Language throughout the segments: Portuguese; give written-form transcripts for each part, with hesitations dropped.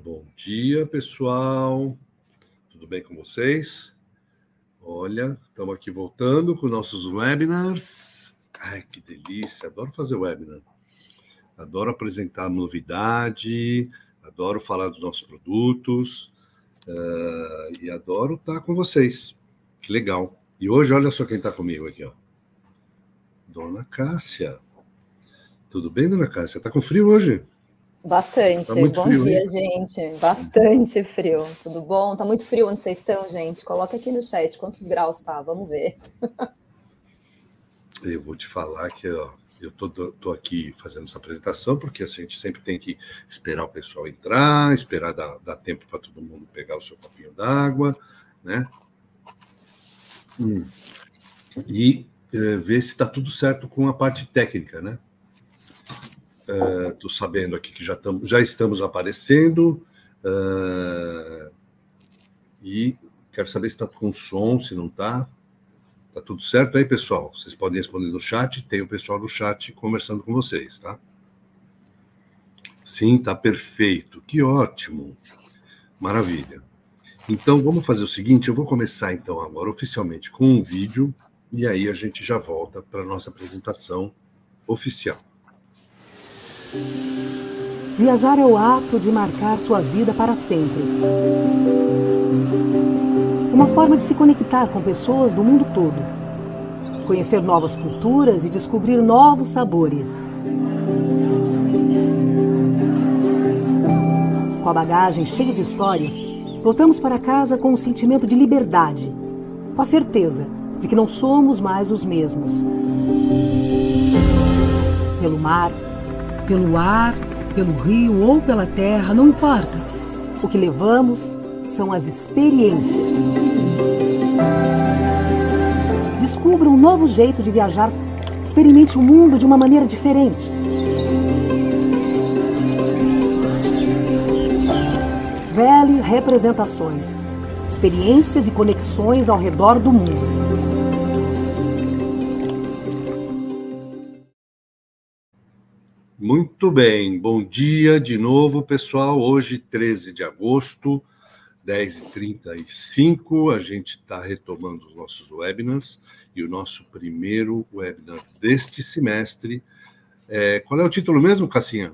Bom dia, pessoal. Tudo bem com vocês? Olha, estamos aqui voltando com nossos webinars. Ai, que delícia! Adoro fazer webinar. Adoro apresentar novidade, adoro falar dos nossos produtos e adoro estar com vocês. Que legal. E hoje, olha só quem está comigo aqui, ó. Dona Cássia. Tudo bem, Dona Cássia? Está com frio hoje? Bastante. Tá muito Bom frio, dia, hein? gente. Bastante frio. Tudo bom? Tá muito frio onde vocês estão, gente? Coloca aqui no chat quantos graus tá. Vamos ver. Eu vou te falar que ó, eu tô aqui fazendo essa apresentação porque a gente sempre tem que esperar o pessoal entrar, esperar dar tempo para todo mundo pegar o seu copinho d'água, né? E ver se está tudo certo com a parte técnica, né? Tô sabendo aqui que já estamos aparecendo e quero saber se está com som, se não está. Tá tudo certo aí, pessoal? Vocês podem responder no chat, tem o pessoal do chat conversando com vocês, tá? Sim, tá perfeito. Que ótimo. Maravilha. Então, vamos fazer o seguinte, eu vou começar então agora oficialmente com um vídeo e aí a gente já volta para a nossa apresentação oficial. Viajar é o ato de marcar sua vida para sempre. Uma forma de se conectar com pessoas do mundo todo. Conhecer novas culturas e descobrir novos sabores. Com a bagagem cheia de histórias, voltamos para casa com um sentimento de liberdade, com a certeza de que não somos mais os mesmos. Pelo mar, pelo ar, pelo rio ou pela terra, não importa. O que levamos são as experiências. Descubra um novo jeito de viajar. Experimente o mundo de uma maneira diferente. Vele Representações. Experiências e conexões ao redor do mundo. Muito bem, bom dia de novo, pessoal. Hoje, 13 de agosto, 10h35, a gente está retomando os nossos webinars e o nosso primeiro webinar deste semestre. Qual é o título mesmo, Cassinha?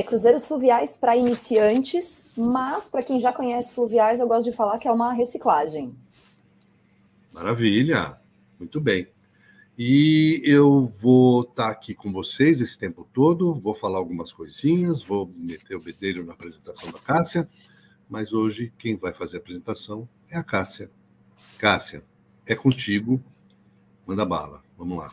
Cruzeiros fluviais para iniciantes, mas para quem já conhece fluviais, eu gosto de falar que é uma reciclagem. Maravilha, muito bem. E eu vou estar aqui com vocês esse tempo todo, vou falar algumas coisinhas, vou meter o bedelho na apresentação da Cássia, mas hoje quem vai fazer a apresentação é a Cássia. Cássia, é contigo, manda bala, vamos lá.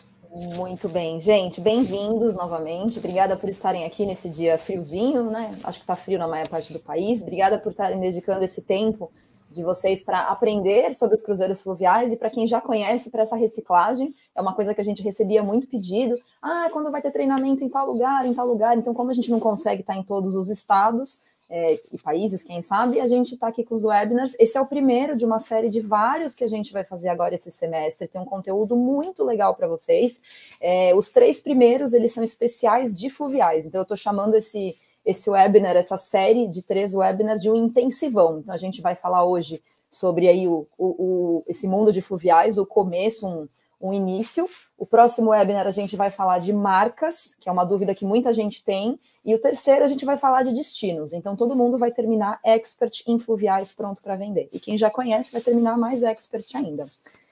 Muito bem, gente, bem-vindos novamente, obrigada por estarem aqui nesse dia friozinho, né? Acho que está frio na maior parte do país, obrigada por estarem dedicando esse tempo de vocês para aprender sobre os cruzeiros fluviais e para quem já conhece, para essa reciclagem, é uma coisa que a gente recebia muito pedido, quando vai ter treinamento em tal lugar, então como a gente não consegue estar em todos os estados e países, quem sabe, a gente está aqui com os webinars, esse é o primeiro de uma série de vários que a gente vai fazer agora esse semestre, tem um conteúdo muito legal para vocês, os 3 primeiros, eles são especiais de fluviais, então eu estou chamando esse webinar, essa série de 3 webinars de um intensivão. Então, a gente vai falar hoje sobre aí esse mundo de fluviais, o começo, um início. O próximo webinar a gente vai falar de marcas, que é uma dúvida que muita gente tem. E o terceiro a gente vai falar de destinos. Então, todo mundo vai terminar expert em fluviais pronto para vender. E quem já conhece vai terminar mais expert ainda.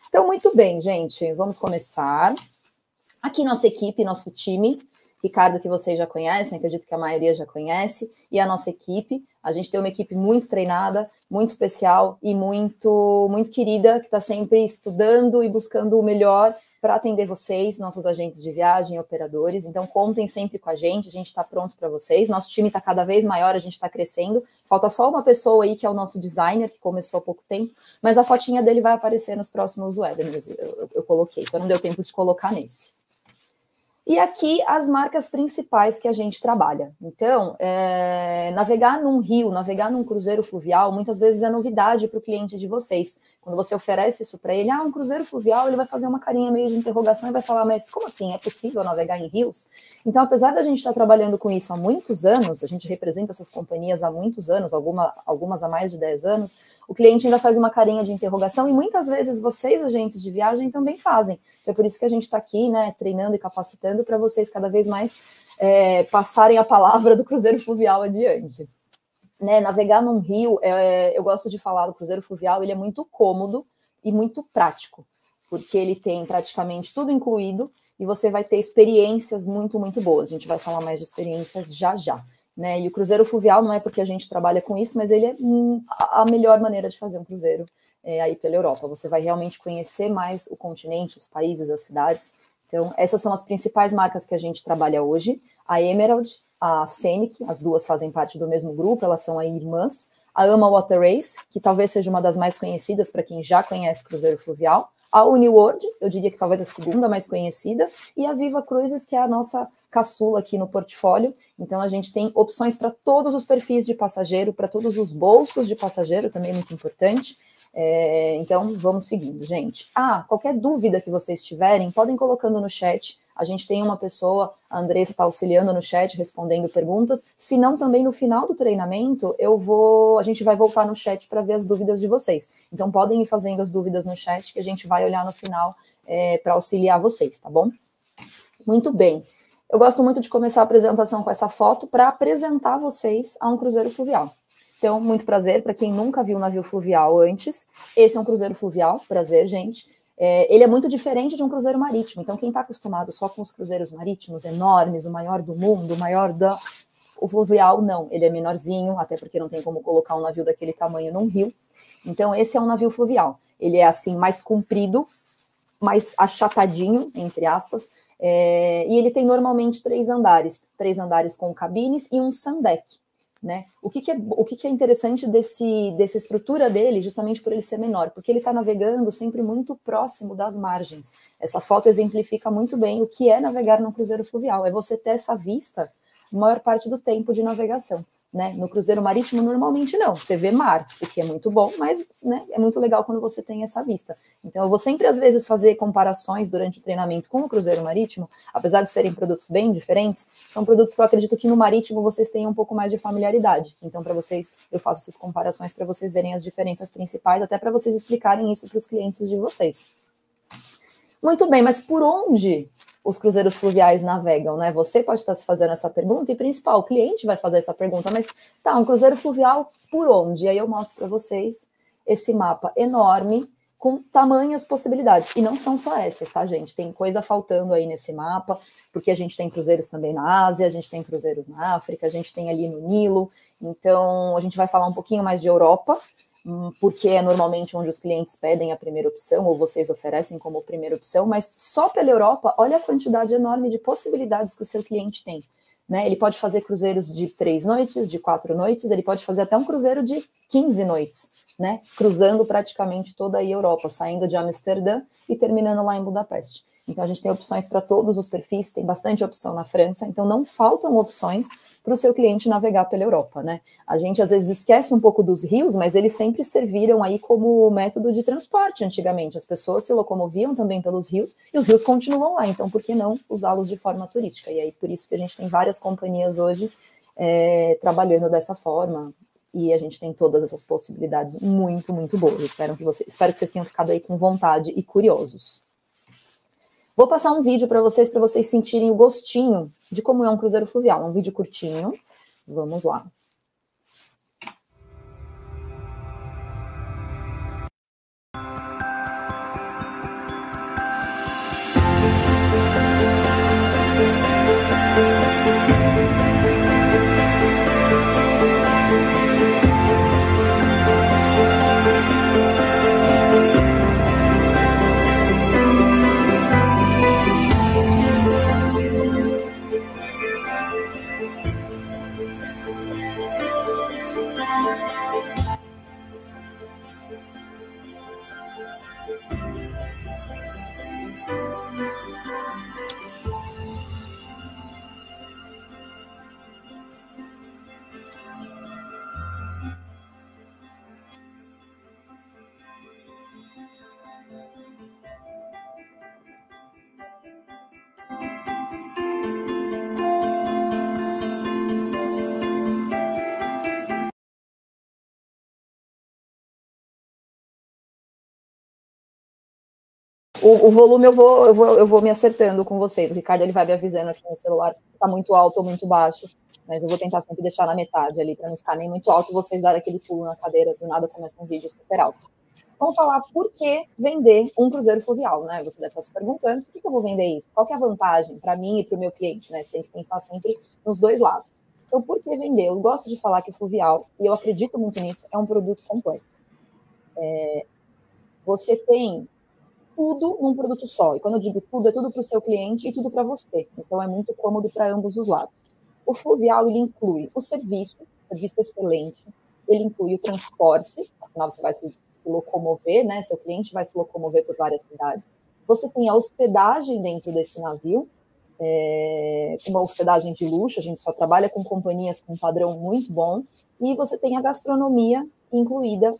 Então, muito bem, gente. Vamos começar. Aqui nossa equipe, nosso time. Ricardo, que vocês já conhecem, acredito que a maioria já conhece, e a nossa equipe. A gente tem uma equipe muito treinada, muito especial e muito querida, que está sempre estudando e buscando o melhor para atender vocês, nossos agentes de viagem, operadores. Então, contem sempre com a gente está pronto para vocês. Nosso time está cada vez maior, a gente está crescendo. Falta só uma pessoa aí, que é o nosso designer, que começou há pouco tempo, mas a fotinha dele vai aparecer nos próximos webinars. Eu coloquei, só não deu tempo de colocar nesse. E aqui as marcas principais que a gente trabalha. Então, navegar num rio, navegar num cruzeiro fluvial, muitas vezes é novidade para o cliente de vocês. Quando você oferece isso para ele, um cruzeiro fluvial, ele vai fazer uma carinha meio de interrogação e vai falar, mas como assim? É possível navegar em rios? Então, apesar da gente estar trabalhando com isso há muitos anos, a gente representa essas companhias há muitos anos, algumas há mais de 10 anos, o cliente ainda faz uma carinha de interrogação e muitas vezes vocês, agentes de viagem, também fazem. É por isso que a gente está aqui, né, treinando e capacitando para vocês cada vez mais passarem a palavra do cruzeiro fluvial adiante. Né, navegar num rio, eu gosto de falar do cruzeiro fluvial, ele é muito cômodo e muito prático, porque ele tem praticamente tudo incluído e você vai ter experiências muito, muito boas. A gente vai falar mais de experiências já. Né? E o cruzeiro fluvial não é porque a gente trabalha com isso, mas ele é a melhor maneira de fazer um cruzeiro aí pela Europa. Você vai realmente conhecer mais o continente, os países, as cidades. Então, essas são as principais marcas que a gente trabalha hoje. A Emerald, a Scenic, as duas fazem parte do mesmo grupo, elas são aí irmãs. A Ama Water Race, que talvez seja uma das mais conhecidas para quem já conhece cruzeiro fluvial. A Uniworld, eu diria que talvez a segunda mais conhecida. E a Viva Cruises, que é a nossa caçula aqui no portfólio. Então, a gente tem opções para todos os perfis de passageiro, para todos os bolsos de passageiro, também muito importante. Então, vamos seguindo, gente. Qualquer dúvida que vocês tiverem, podem colocando no chat. A gente tem uma pessoa, a Andressa está auxiliando no chat, respondendo perguntas. Se não, também no final do treinamento, a gente vai voltar no chat para ver as dúvidas de vocês. Então, podem ir fazendo as dúvidas no chat, que a gente vai olhar no final para auxiliar vocês, tá bom? Muito bem. Eu gosto muito de começar a apresentação com essa foto para apresentar vocês a um cruzeiro fluvial. Então, muito prazer, para quem nunca viu um navio fluvial antes, esse é um cruzeiro fluvial, prazer, gente. Ele é muito diferente de um cruzeiro marítimo, então quem está acostumado só com os cruzeiros marítimos enormes, o maior do mundo, o fluvial não, ele é menorzinho, até porque não tem como colocar um navio daquele tamanho num rio. Então, esse é um navio fluvial. Ele é, assim, mais comprido, mais achatadinho, entre aspas, e ele tem normalmente 3 andares com cabines e um sundeck. Né? O que é interessante dessa estrutura dele, justamente por ele ser menor, porque ele está navegando sempre muito próximo das margens. Essa foto exemplifica muito bem o que é navegar num cruzeiro fluvial, é você ter essa vista a maior parte do tempo de navegação. Né? No cruzeiro marítimo, normalmente não, você vê mar, o que é muito bom, mas né, é muito legal quando você tem essa vista. Então, eu vou sempre, às vezes, fazer comparações durante o treinamento com o cruzeiro marítimo, apesar de serem produtos bem diferentes, são produtos que eu acredito que no marítimo vocês tenham um pouco mais de familiaridade. Então, para vocês, eu faço essas comparações para vocês verem as diferenças principais, até para vocês explicarem isso para os clientes de vocês. Muito bem, mas por onde os cruzeiros fluviais navegam, né? Você pode estar se fazendo essa pergunta, e principal, o cliente vai fazer essa pergunta, mas um cruzeiro fluvial por onde? E aí eu mostro para vocês esse mapa enorme, com tamanhas possibilidades, e não são só essas, tá, gente? Tem coisa faltando aí nesse mapa, porque a gente tem cruzeiros também na Ásia, a gente tem cruzeiros na África, a gente tem ali no Nilo, então a gente vai falar um pouquinho mais de Europa, porque é normalmente onde os clientes pedem a primeira opção, ou vocês oferecem como primeira opção, mas só pela Europa, olha a quantidade enorme de possibilidades que o seu cliente tem. Né? Ele pode fazer cruzeiros de 3 noites, de 4 noites, ele pode fazer até um cruzeiro de 15 noites, né? Cruzando praticamente toda a Europa, saindo de Amsterdã e terminando lá em Budapeste. Então, a gente tem opções para todos os perfis, tem bastante opção na França, então não faltam opções para o seu cliente navegar pela Europa, né? A gente, às vezes, esquece um pouco dos rios, mas eles sempre serviram aí como método de transporte antigamente. As pessoas se locomoviam também pelos rios, e os rios continuam lá, então por que não usá-los de forma turística? E aí, por isso que a gente tem várias companhias hoje trabalhando dessa forma, e a gente tem todas essas possibilidades muito, muito boas. Espero que vocês tenham ficado aí com vontade e curiosos. Vou passar um vídeo para vocês sentirem o gostinho de como é um cruzeiro fluvial. Um vídeo curtinho. Vamos lá. O volume eu vou me acertando com vocês. O Ricardo ele vai me avisando aqui no celular se está muito alto ou muito baixo, mas eu vou tentar sempre deixar na metade ali, para não ficar nem muito alto e vocês darem aquele pulo na cadeira, do nada começa um vídeo super alto. Vamos falar por que vender um cruzeiro fluvial, né? Você deve estar se perguntando, por que eu vou vender isso? Qual que é a vantagem para mim e para o meu cliente, né? Você tem que pensar sempre nos dois lados. Então, por que vender? Eu gosto de falar que o fluvial, e eu acredito muito nisso, é um produto completo. Você tem tudo num produto só. E quando eu digo tudo, é tudo para o seu cliente e tudo para você. Então, é muito cômodo para ambos os lados. O fluvial, ele inclui o serviço excelente, ele inclui o transporte, afinal você vai se locomover, né? Seu cliente vai se locomover por várias cidades. Você tem a hospedagem dentro desse navio, uma hospedagem de luxo, a gente só trabalha com companhias com um padrão muito bom, e você tem a gastronomia incluída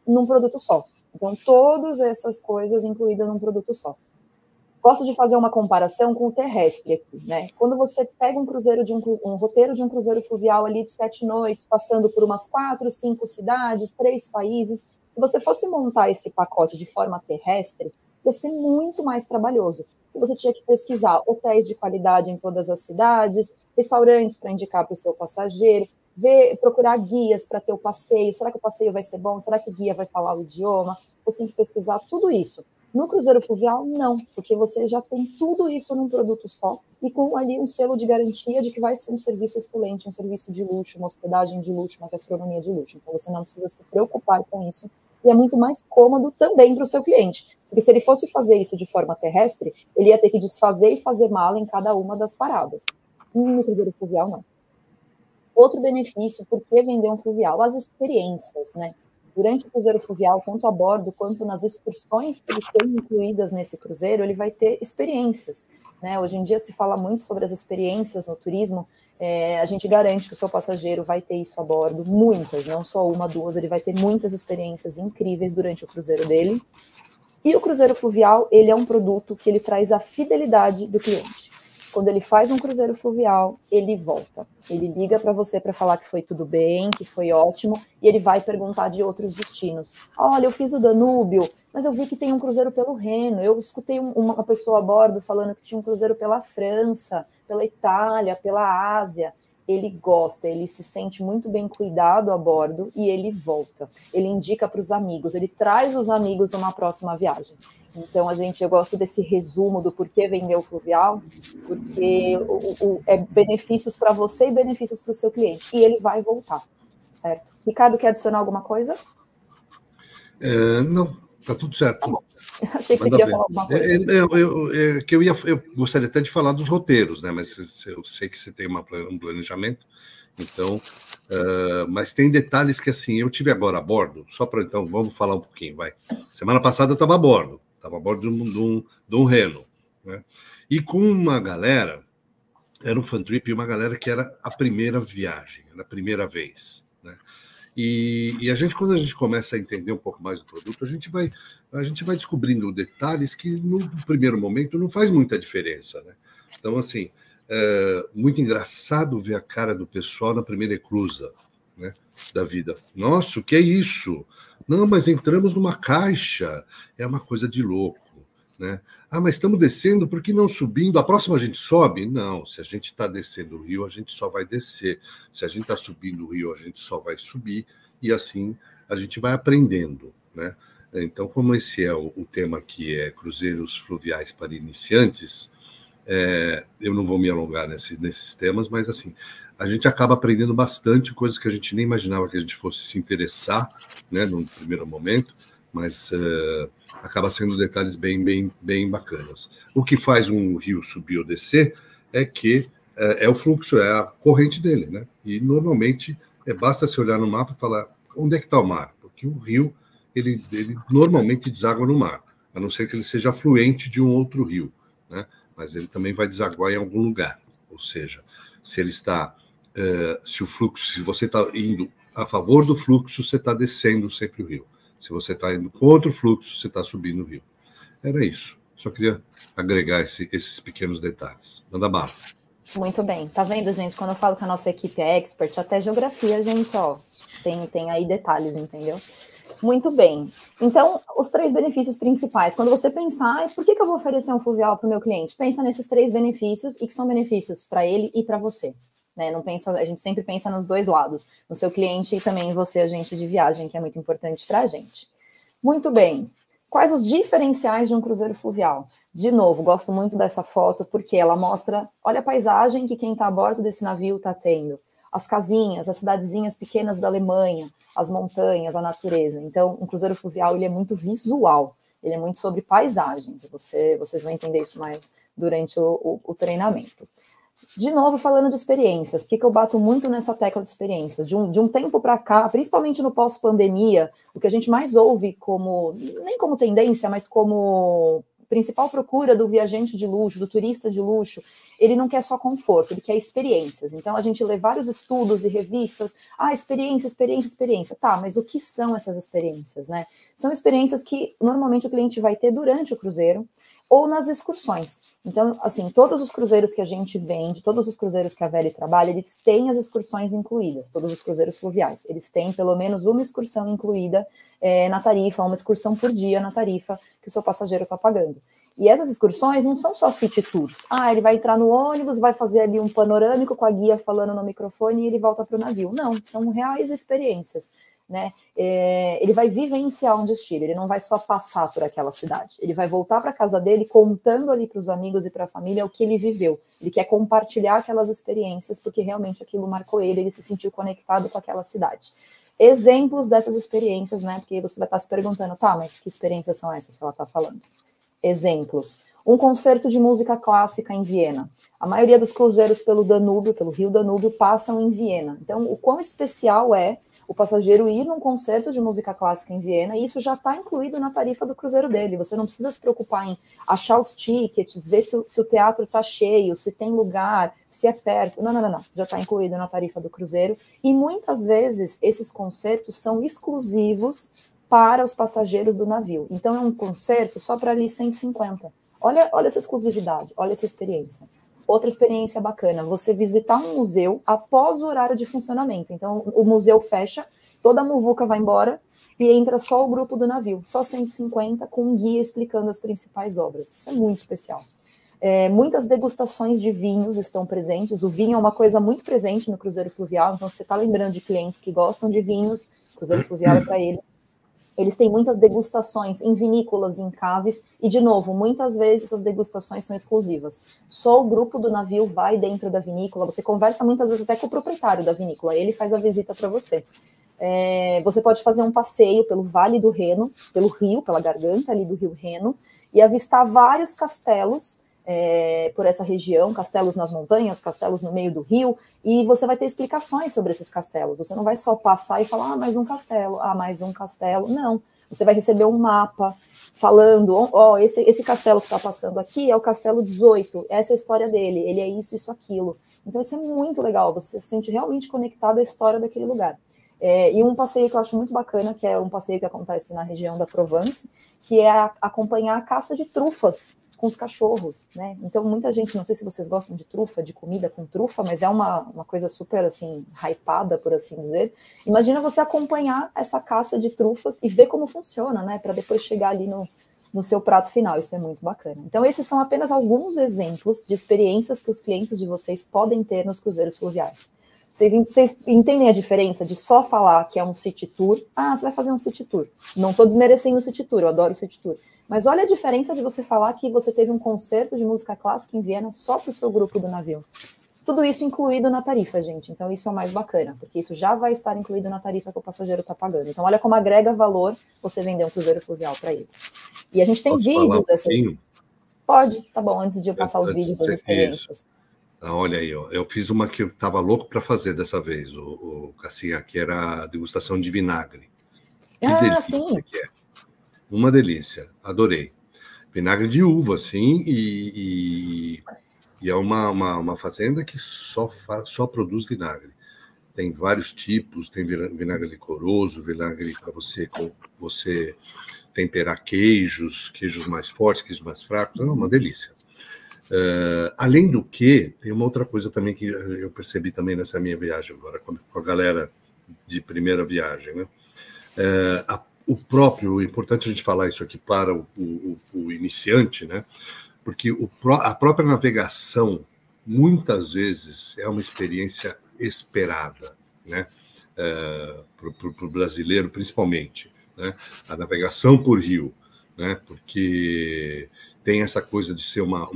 num produto só. Então, todas essas coisas incluídas num produto só. Gosto de fazer uma comparação com o terrestre aqui, né? Quando você pega um roteiro de um cruzeiro fluvial ali de 7 noites, passando por umas 4, 5 cidades, 3 países, se você fosse montar esse pacote de forma terrestre, ia ser muito mais trabalhoso. Você tinha que pesquisar hotéis de qualidade em todas as cidades, restaurantes para indicar para o seu passageiro, procurar guias para ter o passeio. Será que o passeio vai ser bom? Será que o guia vai falar o idioma? Você tem que pesquisar tudo isso. No cruzeiro fluvial, não, porque você já tem tudo isso num produto só e com ali um selo de garantia de que vai ser um serviço excelente, um serviço de luxo, uma hospedagem de luxo, uma gastronomia de luxo. Então, você não precisa se preocupar com isso e é muito mais cômodo também para o seu cliente. Porque se ele fosse fazer isso de forma terrestre, ele ia ter que desfazer e fazer mala em cada uma das paradas. No cruzeiro fluvial, não. Outro benefício, por que vender um fluvial? As experiências, né? Durante o cruzeiro fluvial, tanto a bordo quanto nas excursões que ele tem incluídas nesse cruzeiro, ele vai ter experiências, né? Hoje em dia se fala muito sobre as experiências no turismo, a gente garante que o seu passageiro vai ter isso a bordo, muitas, não só uma, duas, ele vai ter muitas experiências incríveis durante o cruzeiro dele. E o cruzeiro fluvial, ele é um produto que ele traz a fidelidade do cliente. Quando ele faz um cruzeiro fluvial, ele volta. Ele liga para você para falar que foi tudo bem, que foi ótimo, e ele vai perguntar de outros destinos. Olha, eu fiz o Danúbio, mas eu vi que tem um cruzeiro pelo Reno. Eu escutei uma pessoa a bordo falando que tinha um cruzeiro pela França, pela Itália, pela Ásia. Ele gosta, ele se sente muito bem cuidado a bordo e ele volta. Ele indica para os amigos, ele traz os amigos numa próxima viagem. Então, eu gosto desse resumo do porquê vender o fluvial, porque é benefícios para você e benefícios para o seu cliente. E ele vai voltar, certo? Ricardo, quer adicionar alguma coisa? Não, tá tudo certo. Tá bom. Achei que você queria falar alguma coisa. Eu gostaria até de falar dos roteiros, né? Mas eu sei que você tem um planejamento, então... mas tem detalhes que, assim, eu tive agora a bordo, só para, então, vamos falar um pouquinho, vai. Semana passada eu estava a bordo de um Reno, né? E com uma galera, era um fan trip, e uma galera que era a primeira viagem, era a primeira vez, né? E quando a gente começa a entender um pouco mais do produto, a gente vai descobrindo detalhes que no primeiro momento não faz muita diferença, né? Então, assim, muito engraçado ver a cara do pessoal na primeira eclusa, né, da vida. Nossa, o que é isso? Não, mas entramos numa caixa. É uma coisa de louco, né? Ah, mas estamos descendo, por que não subindo? A próxima a gente sobe? Não, se a gente está descendo o rio, a gente só vai descer. Se a gente está subindo o rio, a gente só vai subir. E assim a gente vai aprendendo, né? Então, como esse é o tema que é cruzeiros fluviais para iniciantes, eu não vou me alongar nesses temas, mas assim, a gente acaba aprendendo bastante coisas que a gente nem imaginava que a gente fosse se interessar, né, no primeiro momento, mas acaba sendo detalhes bem bacanas. O que faz um rio subir ou descer é que é o fluxo, é a corrente dele, né? E normalmente basta se olhar no mapa e falar onde é que está o mar, porque o rio ele normalmente deságua no mar, a não ser que ele seja afluente de um outro rio, né? Mas ele também vai desaguar em algum lugar. Ou seja, se ele está, se você está indo a favor do fluxo, você está descendo sempre o rio. Se você está indo contra o fluxo, você está subindo o rio. Era isso. Só queria agregar esses pequenos detalhes. Manda bala. Muito bem. Tá vendo, gente? Quando eu falo que a nossa equipe é expert, até geografia, gente, ó, tem aí detalhes, entendeu? Muito bem. Então, os 3 benefícios principais. Quando você pensar, por que eu vou oferecer um fluvial para o meu cliente? Pensa nesses 3 benefícios e que são benefícios para ele e para você. Né? Não pensa, a gente sempre pensa nos 2 lados, no seu cliente e também em você, agente de viagem, que é muito importante para a gente. Muito bem. Quais os diferenciais de um cruzeiro fluvial? De novo, gosto muito dessa foto porque ela mostra, olha a paisagem que quem está a bordo desse navio está tendo. As casinhas, as cidadezinhas pequenas da Alemanha, as montanhas, a natureza. Então, um cruzeiro fluvial, ele é muito visual, ele é muito sobre paisagens. Vocês vão entender isso mais durante o treinamento. De novo, falando de experiências, por que eu bato muito nessa tecla de experiências? De um tempo para cá, principalmente no pós-pandemia, o que a gente mais ouve como, nem como tendência, mas como principal procura do viajante de luxo, do turista de luxo, ele não quer só conforto, ele quer experiências. Então, a gente lê vários estudos e revistas, experiência. Tá, mas o que são essas experiências, né? São experiências que, normalmente, o cliente vai ter durante o cruzeiro ou nas excursões. Então, assim, todos os cruzeiros que a gente vende, todos os cruzeiros que a Veli trabalha, eles têm as excursões incluídas, todos os cruzeiros fluviais. Eles têm pelo menos uma excursão incluída na tarifa, uma excursão por dia na tarifa que o seu passageiro está pagando. E essas excursões não são só city tours. Ele vai entrar no ônibus, vai fazer ali um panorâmico com a guia falando no microfone e ele volta para o navio. Não, são reais experiências. Né? Ele vai vivenciar um destino, ele não vai só passar por aquela cidade, ele vai voltar para a casa dele contando ali para os amigos e para a família o que ele viveu, ele quer compartilhar aquelas experiências porque realmente aquilo marcou ele se sentiu conectado com aquela cidade. Exemplos dessas experiências, né? Porque você vai estar se perguntando, tá, mas que experiências são essas que ela está falando? Exemplos. Um concerto de música clássica em Viena. A maioria dos cruzeiros pelo Danúbio, pelo Rio Danúbio, passam em Viena. Então, o quão especial é o passageiro ir num concerto de música clássica em Viena, e isso já está incluído na tarifa do cruzeiro dele. Você não precisa se preocupar em achar os tickets, ver se o teatro está cheio, se tem lugar, se é perto. Não. Já está incluído na tarifa do cruzeiro. E muitas vezes esses concertos são exclusivos para os passageiros do navio. Então é um concerto só para ali 150. Olha essa exclusividade, olha essa experiência. Outra experiência bacana, você visitar um museu após o horário de funcionamento. Então, o museu fecha, toda a muvuca vai embora e entra só o grupo do navio, só 150, com um guia explicando as principais obras. Isso é muito especial. Muitas degustações de vinhos estão presentes. O vinho é uma coisa muito presente no cruzeiro fluvial, então, se você está lembrando de clientes que gostam de vinhos, o cruzeiro fluvial é para ele. Eles têm muitas degustações em vinícolas, em caves, e, de novo, muitas vezes essas degustações são exclusivas. Só o grupo do navio vai dentro da vinícola, você conversa muitas vezes até com o proprietário da vinícola, ele faz a visita para você. Você pode fazer um passeio pelo Vale do Reno, pelo rio, pela garganta ali do rio Reno, e avistar vários castelos por essa região, castelos nas montanhas, castelos no meio do rio, e você vai ter explicações sobre esses castelos. Você não vai só passar e falar, mais um castelo, mais um castelo. Não, você vai receber um mapa falando, esse castelo que está passando aqui é o castelo 18, essa é a história dele, ele é isso, aquilo. Então isso é muito legal, você se sente realmente conectado à história daquele lugar. E um passeio que eu acho muito bacana, que é um passeio que acontece na região da Provence, que é acompanhar a caça de trufas com os cachorros, né? Então, muita gente, não sei se vocês gostam de trufa, de comida com trufa, mas é uma coisa super, assim, hypada, por assim dizer. Imagina você acompanhar essa caça de trufas e ver como funciona, né? Para depois chegar ali no seu prato final. Isso é muito bacana. Então, esses são apenas alguns exemplos de experiências que os clientes de vocês podem ter nos cruzeiros fluviais. Vocês entendem a diferença de só falar que é um city tour? Você vai fazer um city tour. Não estou desmerecendo o city tour, eu adoro o city tour. Mas olha a diferença de você falar que você teve um concerto de música clássica em Viena só para o seu grupo do navio. Tudo isso incluído na tarifa, gente. Então isso é o mais bacana, porque isso já vai estar incluído na tarifa que o passageiro está pagando. Então olha como agrega valor você vender um cruzeiro fluvial para ele. E a gente tem vídeo dessas... Pode, tá bom, antes de eu passar os vídeos das experiências. Olha aí, eu fiz uma que eu estava louco para fazer dessa vez, o Cassinha, que era a degustação de vinagre. Que delícia sim. Que é. Uma delícia, adorei. Vinagre de uva, assim, e é uma fazenda que só produz vinagre. Tem vários tipos, tem vinagre licoroso, vinagre para você temperar queijos mais fortes, queijos mais fracos, é uma delícia. Além do que, tem uma outra coisa também que eu percebi também nessa minha viagem agora, com a galera de primeira viagem, né? é importante a gente falar isso aqui para o iniciante, né? Porque a própria navegação, muitas vezes, é uma experiência esperada, né? Para o brasileiro, principalmente, né? A navegação por rio, né? Porque tem essa coisa de ser uma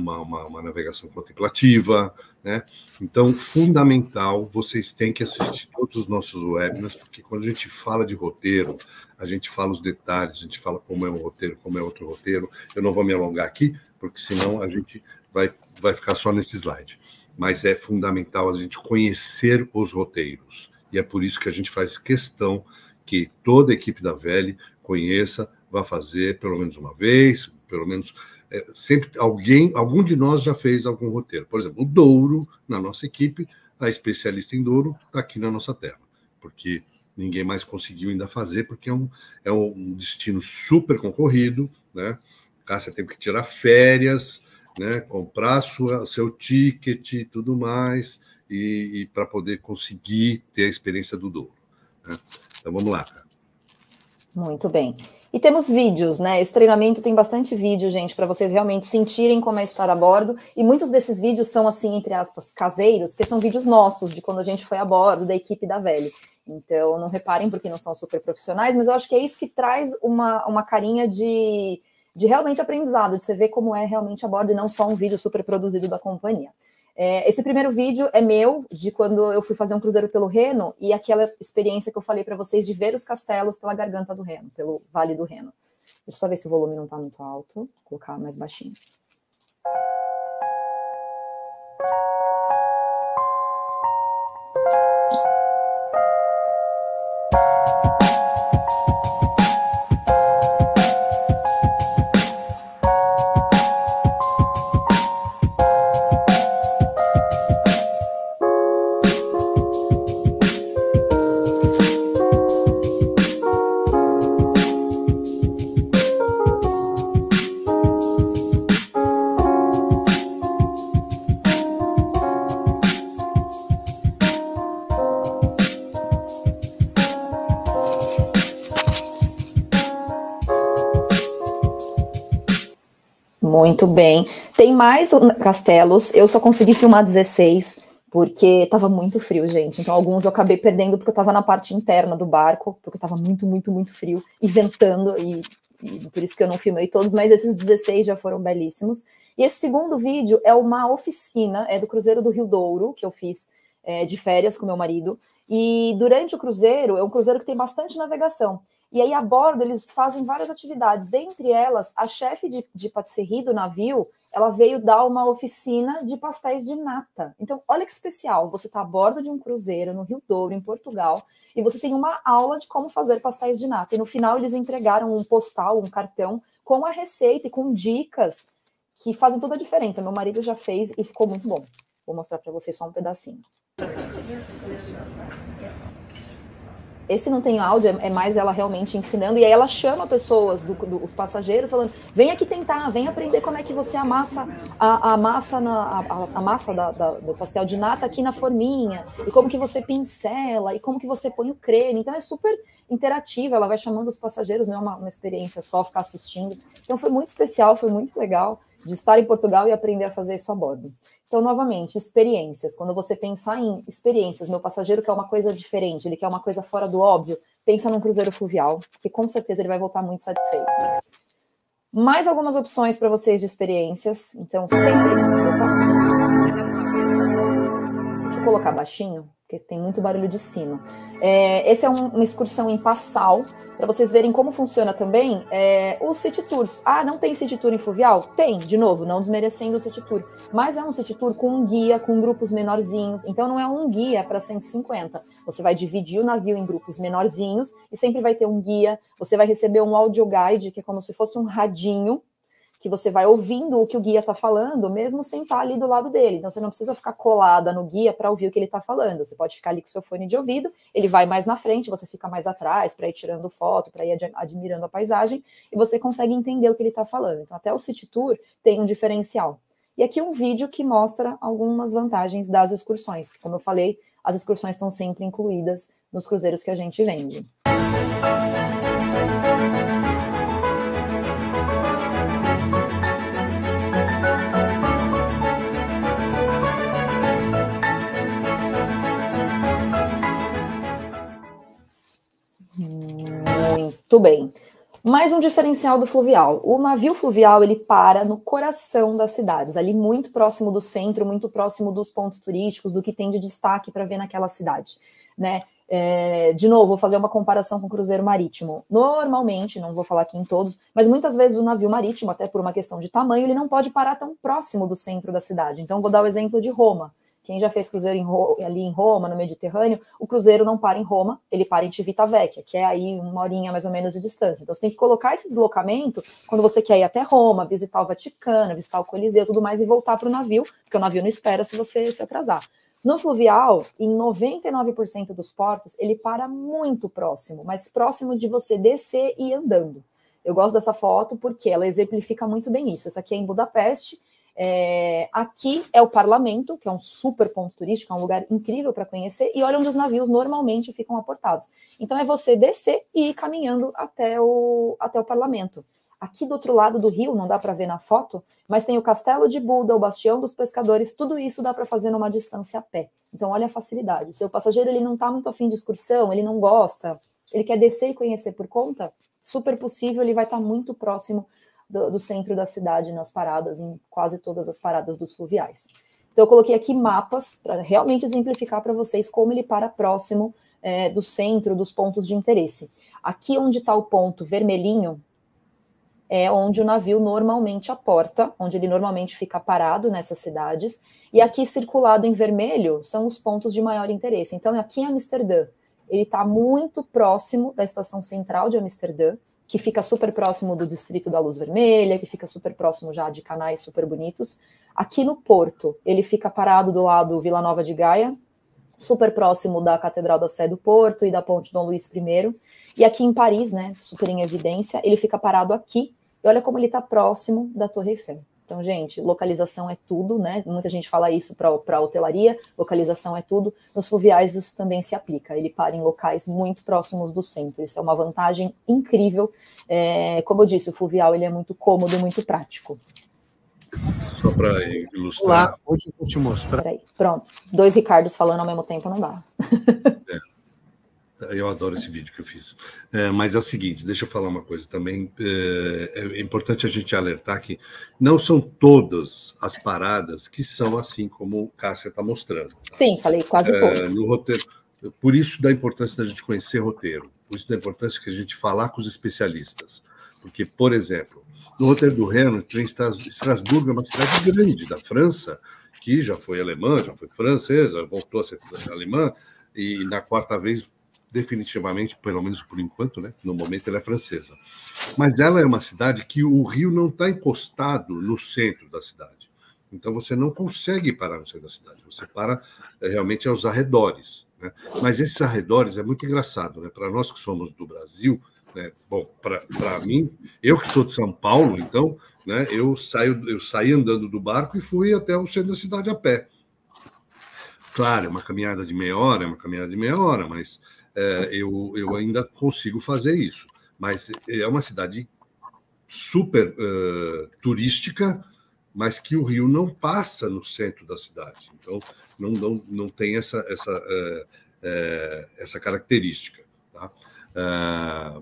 navegação contemplativa, né? Então, fundamental, vocês têm que assistir todos os nossos webinars, porque quando a gente fala de roteiro, a gente fala os detalhes, a gente fala como é um roteiro, como é outro roteiro. Eu não vou me alongar aqui, porque senão a gente vai ficar só nesse slide. Mas é fundamental a gente conhecer os roteiros. E é por isso que a gente faz questão que toda a equipe da VELI conheça, vá fazer pelo menos uma vez, pelo menos sempre algum de nós já fez algum roteiro. Por exemplo, o Douro, na nossa equipe, a especialista em Douro está aqui na nossa tela, porque ninguém mais conseguiu ainda fazer, porque é um destino super concorrido, né? Você tem que tirar férias, né? Comprar seu ticket e tudo mais, e para poder conseguir ter a experiência do Douro, né? Então vamos lá, cara. Muito bem. E temos vídeos, né? Esse treinamento tem bastante vídeo, gente, para vocês realmente sentirem como é estar a bordo. E muitos desses vídeos são, assim, entre aspas, caseiros, porque são vídeos nossos, de quando a gente foi a bordo, da equipe da VELI. Então, não reparem porque não são super profissionais, mas eu acho que é isso que traz uma carinha de realmente aprendizado, de você ver como é realmente a bordo e não só um vídeo super produzido da companhia. Esse primeiro vídeo é meu, de quando eu fui fazer um cruzeiro pelo Reno, e aquela experiência que eu falei para vocês de ver os castelos pela garganta do Reno, pelo Vale do Reno. Deixa eu só ver se o volume não está muito alto, vou colocar mais baixinho. Muito bem. Tem mais castelos, eu só consegui filmar 16, porque estava muito frio, gente. Então, alguns eu acabei perdendo porque eu estava na parte interna do barco, porque estava muito, muito, muito frio, e ventando, e por isso que eu não filmei todos, mas esses 16 já foram belíssimos. E esse segundo vídeo é uma oficina, é do Cruzeiro do Rio Douro, que eu fiz de férias com meu marido, e durante o cruzeiro, é um cruzeiro que tem bastante navegação. E aí, a bordo, eles fazem várias atividades. Dentre elas, a chefe de patisserie do navio, ela veio dar uma oficina de pastéis de nata. Então, olha que especial. Você está a bordo de um cruzeiro no Rio Douro, em Portugal, e você tem uma aula de como fazer pastéis de nata. E no final, eles entregaram um postal, um cartão, com a receita e com dicas que fazem toda a diferença. Meu marido já fez e ficou muito bom. Vou mostrar para vocês só um pedacinho. Esse não tem áudio, é mais ela realmente ensinando, e aí ela chama pessoas, os passageiros, falando, vem aqui tentar, vem aprender como é que você amassa a massa do pastel de nata aqui na forminha, e como que você pincela, e como que você põe o creme. Então é super interativa, ela vai chamando os passageiros, não é uma experiência só ficar assistindo. Então foi muito especial, foi muito legal de estar em Portugal e aprender a fazer isso a bordo. Então, novamente, experiências. Quando você pensar em experiências, meu passageiro quer uma coisa diferente, ele quer uma coisa fora do óbvio, pensa num cruzeiro fluvial, que com certeza ele vai voltar muito satisfeito. Mais algumas opções para vocês de experiências. Então, sempre... Deixa eu colocar baixinho, porque tem muito barulho de cima. Essa é uma excursão em Passau, para vocês verem como funciona também os city tours. Ah, não tem city tour em fluvial? Tem, de novo, não desmerecendo o city tour. Mas é um city tour com um guia, com grupos menorzinhos. Então não é um guia para 150. Você vai dividir o navio em grupos menorzinhos e sempre vai ter um guia. Você vai receber um audio guide, que é como se fosse um radinho, que você vai ouvindo o que o guia está falando, mesmo sem estar ali do lado dele. Então, você não precisa ficar colada no guia para ouvir o que ele está falando. Você pode ficar ali com seu fone de ouvido, ele vai mais na frente, você fica mais atrás para ir tirando foto, para ir admirando a paisagem, e você consegue entender o que ele está falando. Então, até o City Tour tem um diferencial. E aqui um vídeo que mostra algumas vantagens das excursões. Como eu falei, as excursões estão sempre incluídas nos cruzeiros que a gente vende. Muito bem. Mais um diferencial do fluvial. O navio fluvial, ele para no coração das cidades, ali muito próximo do centro, muito próximo dos pontos turísticos, do que tem de destaque para ver naquela cidade, né? De novo, vou fazer uma comparação com o cruzeiro marítimo. Normalmente, não vou falar aqui em todos, mas muitas vezes o navio marítimo, até por uma questão de tamanho, ele não pode parar tão próximo do centro da cidade. Então, vou dar o exemplo de Roma. Quem já fez cruzeiro ali em Roma, no Mediterrâneo, o cruzeiro não para em Roma, ele para em Civitavecchia, que é aí 1 horinha mais ou menos de distância. Então, você tem que colocar esse deslocamento quando você quer ir até Roma, visitar o Vaticano, visitar o Coliseu, tudo mais, e voltar para o navio, porque o navio não espera se você se atrasar. No fluvial, em 99% dos portos, ele para muito próximo, mas próximo de você descer e ir andando. Eu gosto dessa foto porque ela exemplifica muito bem isso. Essa aqui é em Budapeste. Aqui é o parlamento, que é um super ponto turístico, é um lugar incrível para conhecer, e olha onde os navios normalmente ficam aportados. Então é você descer e ir caminhando até o parlamento. Aqui do outro lado do rio, não dá para ver na foto, mas tem o Castelo de Buda, o Bastião dos Pescadores, tudo isso dá para fazer numa distância a pé. Então olha a facilidade. O seu passageiro ele não está muito afim de excursão, ele não gosta, ele quer descer e conhecer por conta, super possível, ele vai estar muito próximo do centro da cidade, nas paradas, em quase todas as paradas dos fluviais. Então eu coloquei aqui mapas para realmente exemplificar para vocês como ele para próximo do centro, dos pontos de interesse. Aqui onde está o ponto vermelhinho, é onde o navio normalmente aporta, onde ele normalmente fica parado nessas cidades, e aqui circulado em vermelho são os pontos de maior interesse. Então aqui em Amsterdã, ele está muito próximo da estação central de Amsterdã, que fica super próximo do Distrito da Luz Vermelha, que fica super próximo já de canais super bonitos. Aqui no Porto, ele fica parado do lado Vila Nova de Gaia, super próximo da Catedral da Sé do Porto e da Ponte Dom Luís I. E aqui em Paris, né, super em evidência, ele fica parado aqui, e olha como ele está próximo da Torre Eiffel. Então, gente, localização é tudo, né? Muita gente fala isso para a hotelaria, localização é tudo. Nos fluviais isso também se aplica. Ele para em locais muito próximos do centro. Isso é uma vantagem incrível. Como eu disse, o fluvial ele é muito cômodo, muito prático. Só para ilustrar. Lá, hoje eu vou te mostrar. Peraí, pronto. 2 Ricardos falando ao mesmo tempo não dá. Eu adoro esse vídeo que eu fiz. Mas é o seguinte, deixa eu falar uma coisa também. É importante a gente alertar que não são todas as paradas que são assim como o Cássia está mostrando. Tá? Sim, falei quase todas. No roteiro, por isso da importância da gente conhecer roteiro. Por isso da importância que a gente falar com os especialistas. Porque, por exemplo, no roteiro do Reno, Estrasburgo é uma cidade grande da França, que já foi alemã, já foi francesa, voltou a ser alemã, e na quarta vez definitivamente, pelo menos por enquanto, né? No momento ela é francesa. Mas ela é uma cidade que o rio não está encostado no centro da cidade. Então você não consegue parar no centro da cidade. Você para realmente aos arredores. Né? Mas esses arredores é muito engraçado, né? Para nós que somos do Brasil, né? Bom, para mim, eu que sou de São Paulo, então, né? Eu saí andando do barco e fui até o centro da cidade a pé. Claro, é uma caminhada de meia hora, mas eu ainda consigo fazer isso. Mas é uma cidade super turística, mas que o rio não passa no centro da cidade. Então, não tem essa característica. Tá?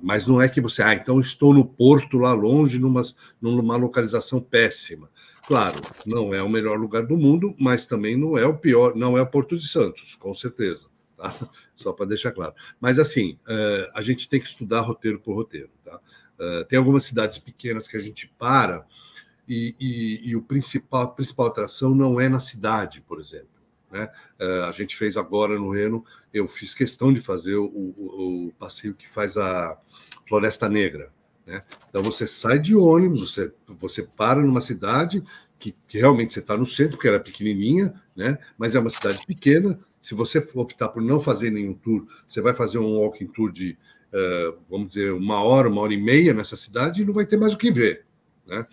Mas não é que você... então estou no porto lá longe, numa localização péssima. Claro, não é o melhor lugar do mundo, mas também não é o pior, não é o Porto de Santos, com certeza. Tá? Só para deixar claro. Mas, assim, a gente tem que estudar roteiro por roteiro. Tá? Tem algumas cidades pequenas que a gente para e a principal atração não é na cidade, por exemplo. Né? A gente fez agora no Reno, eu fiz questão de fazer o passeio que faz a Floresta Negra. Né? Então, você sai de ônibus, você para numa cidade que realmente você está no centro, porque era pequenininha, né? Mas é uma cidade pequena. Se você optar por não fazer nenhum tour, você vai fazer um walking tour de, vamos dizer, 1 hora e meia nessa cidade e não vai ter mais o que ver. Né?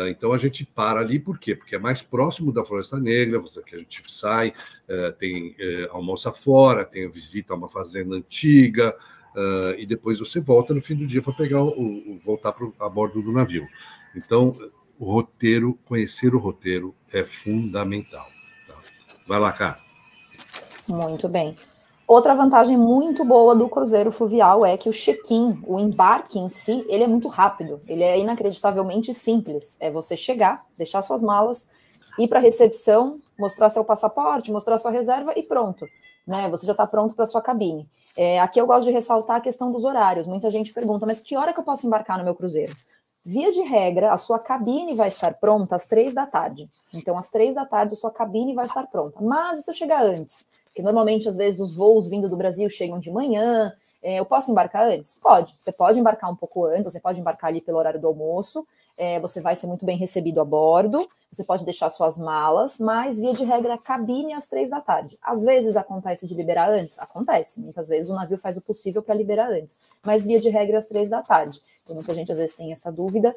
Então, a gente para ali, por quê? Porque é mais próximo da Floresta Negra, que a gente sai, tem almoça fora, tem visita a uma fazenda antiga, e depois você volta no fim do dia para voltar a bordo do navio. Então, conhecer o roteiro é fundamental. Tá? Vai lá, cara. Muito bem. Outra vantagem muito boa do cruzeiro fluvial é que o check-in, o embarque em si, ele é muito rápido, ele é inacreditavelmente simples. É você chegar, deixar suas malas, ir para a recepção, mostrar seu passaporte, mostrar sua reserva e pronto, né? Você já está pronto para sua cabine. Aqui eu gosto de ressaltar a questão dos horários. Muita gente pergunta, mas que hora que eu posso embarcar no meu cruzeiro? Via de regra, a sua cabine vai estar pronta às 3 da tarde. Então, às 3 da tarde, a sua cabine vai estar pronta. Mas se eu chegar antes, porque normalmente, às vezes, os voos vindo do Brasil chegam de manhã, eu posso embarcar antes? Pode. Você pode embarcar um pouco antes, você pode embarcar ali pelo horário do almoço, você vai ser muito bem recebido a bordo, você pode deixar suas malas, mas, via de regra, a cabine às 3 da tarde. Às vezes acontece de liberar antes? Acontece. Muitas vezes o navio faz o possível para liberar antes, mas, via de regra, às 3 da tarde. Então, muita gente, às vezes, tem essa dúvida.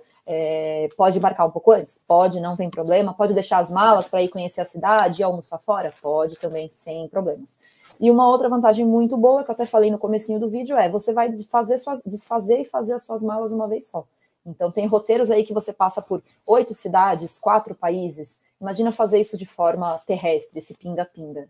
Pode embarcar um pouco antes? Pode, não tem problema. Pode deixar as malas para ir conhecer a cidade e almoçar fora? Pode também, sem problemas. E uma outra vantagem muito boa, que eu até falei no comecinho do vídeo, você vai desfazer e fazer as suas malas uma vez só. Então, tem roteiros aí que você passa por 8 cidades, 4 países. Imagina fazer isso de forma terrestre, esse pinga-pinga.